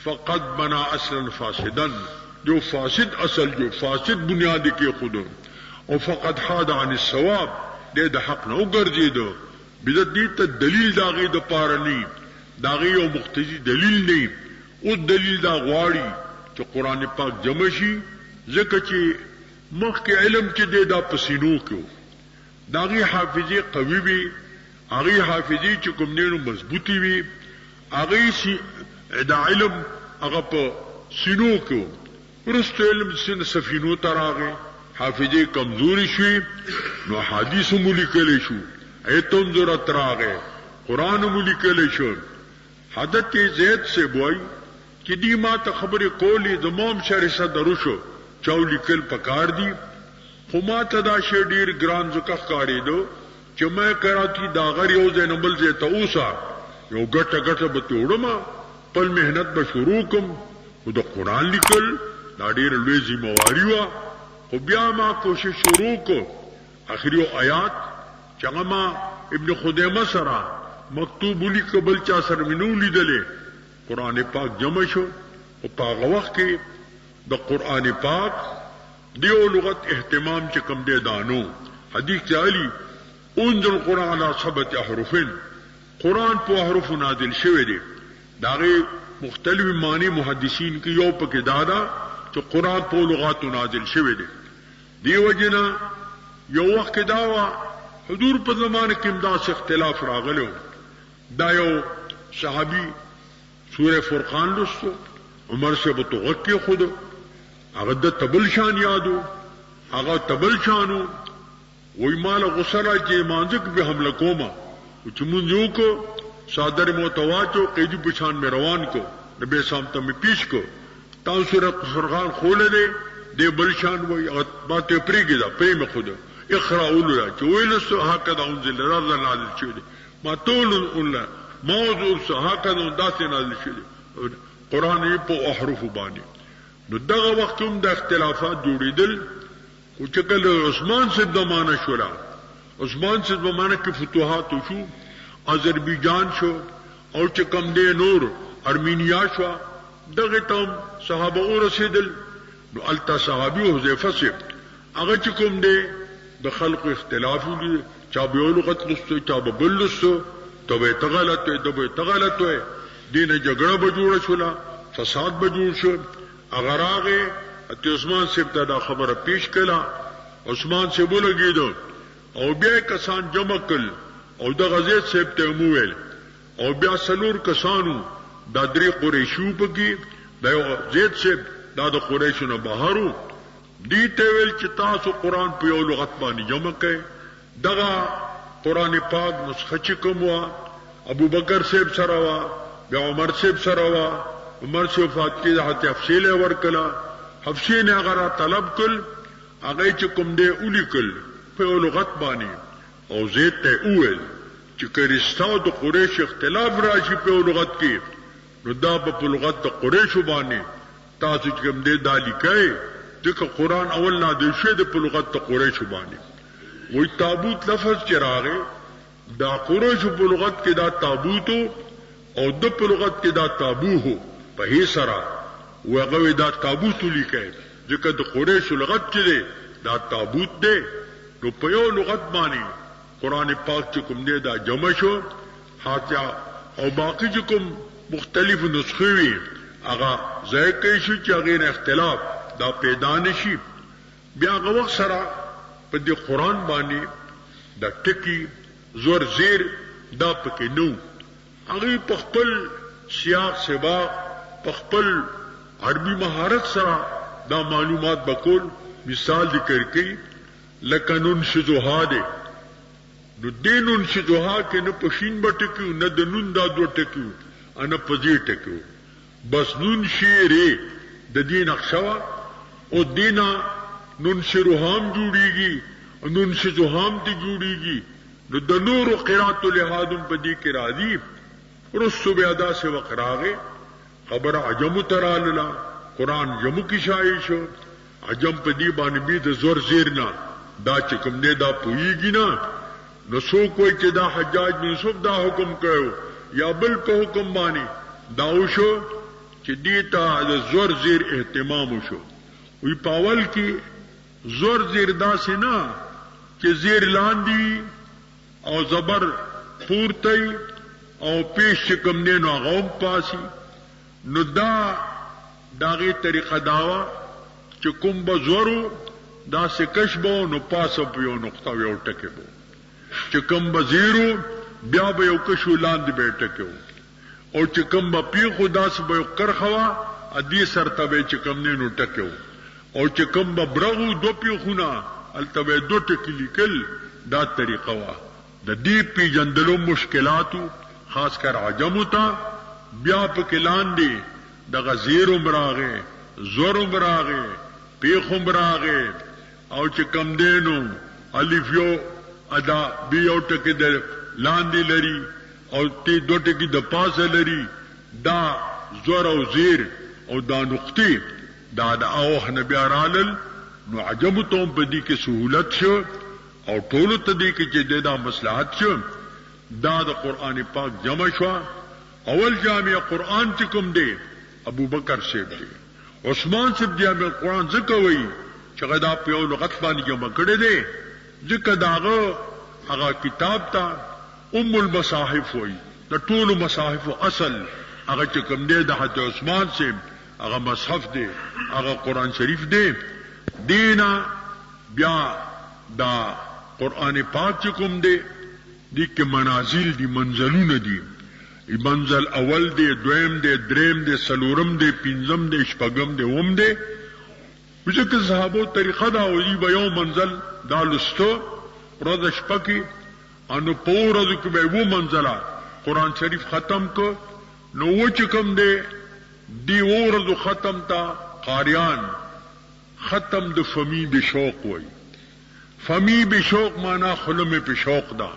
فقد بنا اصلا فاسدن جو فاسد اصل جو فاسد بنیاد کے خود او فقد حاد عن الصواب د حق نه وګرځیدو بدعت دي ته دلیل داغه د پاره نه داغه یو مقتضی دلیل نه او دلیل دا غواړي چې قران پاک جمع شي ځکه چې مخکې علم چې دا پسینو کې داغه حافظه قوي وي هغه حافظه چې کوم نه مضبوطي وي هغه شي دا علم هغه په سینو کې ورسته علم سن سفینو تراغه حافظه کمزوري شي نو حدیث ملکل شو ایتم ضرورت راغه قران ملکل شو حضرت زید سے بوئی چې دی ما ته خبره کولې د موم شریسه دروشو چاو لیکل پکار دی خو ما ته دا شی ډیر ګران ځکه ښکارېدو چې مې کراتی دا غر یو ځای نمبل ځای ته اوسه یو ګټه به توړم پل مهنت به شروع کوم خو د قران لیکل دا ډیر لوی ذمہواری و خو بیا ما کوشش شروع کو اخری آیات چې ما ابن خدیمه سره مکتوب لیکل چا سره منو لیدلې قران پاک جمع شو او په هغه وخت کې د قران پاک دیو لغت اهتمام چې کم دی دانو حدیث کې علی انزل القرآن على 7 احرف قرآن په حروف نازل شوی دی داغه مختلف معنی محدثین کې یو پکې دادا چې قرآن په لغات نازل شوی دی دیو جنا یو وخت داوا حضور په زمانه کې امداس اختلاف راغلو دا یو صحابي سورہ فرقان لستو عمر سے بتوقع خود هغه د تبل شان یادو هغه تبل شانو وای مال غسرا چې مانځک به حمله کوما چې مونږ کو صادر متواچو قیدی پشان میں روان کو نبی سامتا میں پیش کو تاسو را فرقان خولې دې بل شان وای باته پریګه دا پریم خود اقرا اولو چې ویلسو هکذا انزل رضا نازل شوی ما طول الله موضوع هکذا داسې نازل شوی قران یې په احرف باندې نو دغه وخت هم د اختلافات جوړیدل او چې کله عثمان صاحب زمانہ شورا عثمان صاحب زمانہ کې فتوحات وشو آذربایجان شو او چې کم دی نور ارمینیا شو دغه تم صحابه ورسېدل نو التا صحابي حذیفه صاحب هغه چې کوم دی د خلق اختلاف دي چا به لغت لستو چا به بل لستو تبه تغلط وي دبه تغلط وي دینه جګړه به جوړ شولا فساد به جوړ شو اگر هغه ته عثمان صاحب ته دا خبره پیش کړه عثمان صاحب ولګیدو او بیا کسان جمع کړ او د غزیت صاحب ته مویل او بیا سلور کسانو دا درې قریشو پکې دا زید صاحب دا د قریشو نه بهارو دی ته ویل چې تاسو قران په یو لغت باندې جمع کړئ دغه قران پاک نسخه چې کوم وا ابو بکر صاحب سره وا بیا عمر صاحب سره وا عمر صاحب فاتحه د تفصیل ورکلا حفصین هغه طلب کړ هغه چې کوم دی ولیکل په یو لغت باندې او زید ته ویل چې کریستاو د قریش اختلاف راشي په یو لغت کې نو دا په لغت د قریش باندې تاسو چې کوم دی دا لیکئ دغه قران اول نازل شوی د په لغت د قریش باندې وی تابوت لفظ چراغه دا قریش په لغت کې دا تابوت او د په لغت کې دا تابوه په هي سره وغه دا تابوت لیکي ځکه د قریش لغت چې دی دا تابوت دی نو په یو لغت باندې قران پاک چې کوم دی دا جمع شو حاجه او باقی چې کوم مختلف نسخې وي هغه ځای کې شو چې هغه اختلاف دا پیدا نشي بیا هغه وخت سره په دې قران باندې دا ټکی زور زیر دا پکې نو هغه په خپل سیاق سباق په خپل عربي مهارت سره دا معلومات بکول مثال ذکر کړي لکه نون شذوها ده نو دینون شذوها کې نه پښین بټکیو نه د نون دا دوه ټکیو ان پځې ټکیو بس نون شیره د دین اخشوا او دینا نون شروحام جوړیږي نون شذوهام تی جوړیږي نو د نور قرات لهادم پدی کې راځي رسو بیا دا سے وقراغه خبر عجم ترالا قران جمو کی شایع شو عجم پدی باندې بي د زور زیرنا دا چې کوم نه دا پویږي نه نو سو کوئی چې دا حجاج بن یوسف دا حکم کړو یا بل په حکم باندې دا وشو چې دیتا د زور زیر اهتمام وشو وی پاول کې زور زیر داسې نه چې زیر لاندې او زبر پورته او پیش چې کوم دی نو هغه هم پاسي. نو داغه طریقه داوا چې کوم به زورو دا سکش بو نو پاسو په یو نقطه یو ټکه بو، چې کوم به زیرو بیا به یو کشو لاندې به ټکه او چې کوم به پیخو داس به یو کرخوا ادي سرته به چې کوم نه نو ټکه او چې کوم به برغو دو پیخونه التبه دو ټکی لیکل. دا طریقه وا د دې پیجندلو مشکلاتو خاص کر عجمو ته بیا په کلان دی د غزیر عمراغه زور عمراغه پیخ عمراغه او چې کم دینو الف یو ادا بی یو ټکی د لاندې لري او تی دو ټکی د پاسه لري. دا زور او زیر او دا نقطې دا د اوه نبی رالل نو عجمو ته په دې کې سہولت شو او ټولو ته دې کې چې دا مصلحت شو. دا د قران پاک جمع شو. اول جامع قران چې کوم دی ابو بکر صاحب دی، عثمان صاحب جامع قران ځکه وایي چې غدا په یو لغت باندې جمع کړی دی ځکه داغه هغه کتاب ته ام المصاحف وایي. د ټولو مصاحف اصل هغه چې کوم دی د حضرت عثمان صاحب هغه مصحف دی، هغه قران شریف دی. دینا بیا دا قران پاک چې کوم دی دی کې منازل دی، منزلونه دی. منزل اول دی، دویم دی، دریم دی، سلورم دی، پنځم دی، شپږم دی، اوم دی. ځکه صحابو طریقه دا وی به یو منزل دا لستو ورځ شپه کې انو په ورځ کې به وو منزله قران شریف ختم کو. نو و چې کوم دی دی ورځ ختم تا قاریان ختم د فمی بشوق وای. فمی بشوق معنا خلم په شوق دا.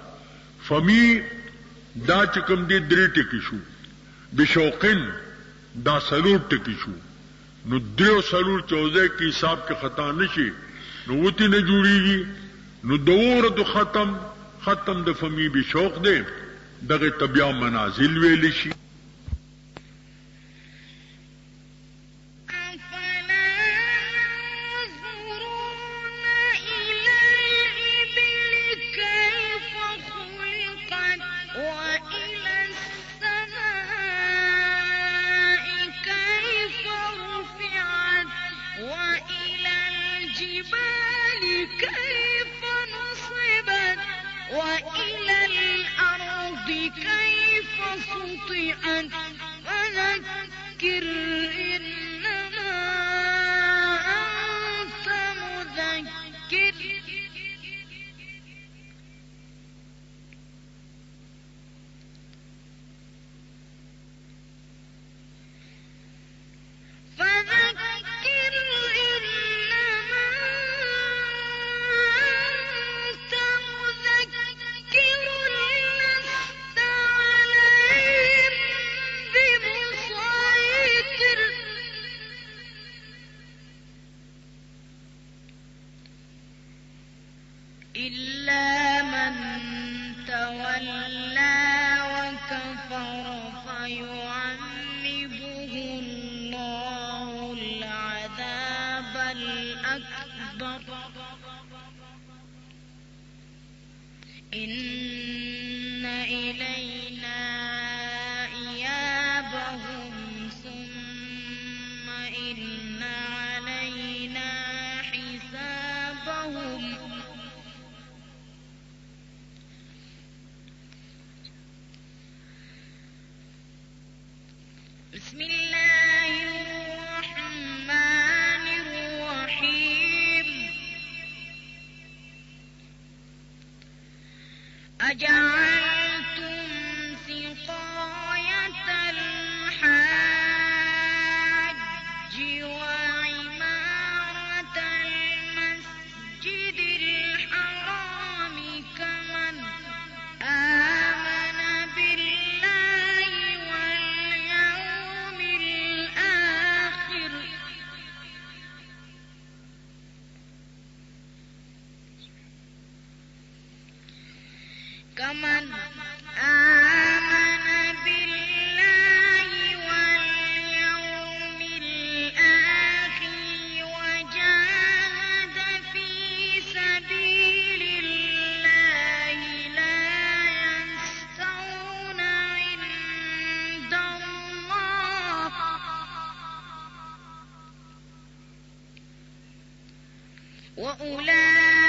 فمی دا چې کوم دی درې ټکی شو، بشوقن دا سلور ټکی شو. نو دیو سلور چوزه کې حساب کې خطا نشي نو وتی نه جوړیږي. نو دور د ختم د فمی بشوق دی دغه طبيعه منازل ویل شي. بسم الله الرحمن الرحيم أجعلتم سقاية الحاج وعمارة المسجد الحرام كمن آمن بالله واليوم الآخر كمن وأولئك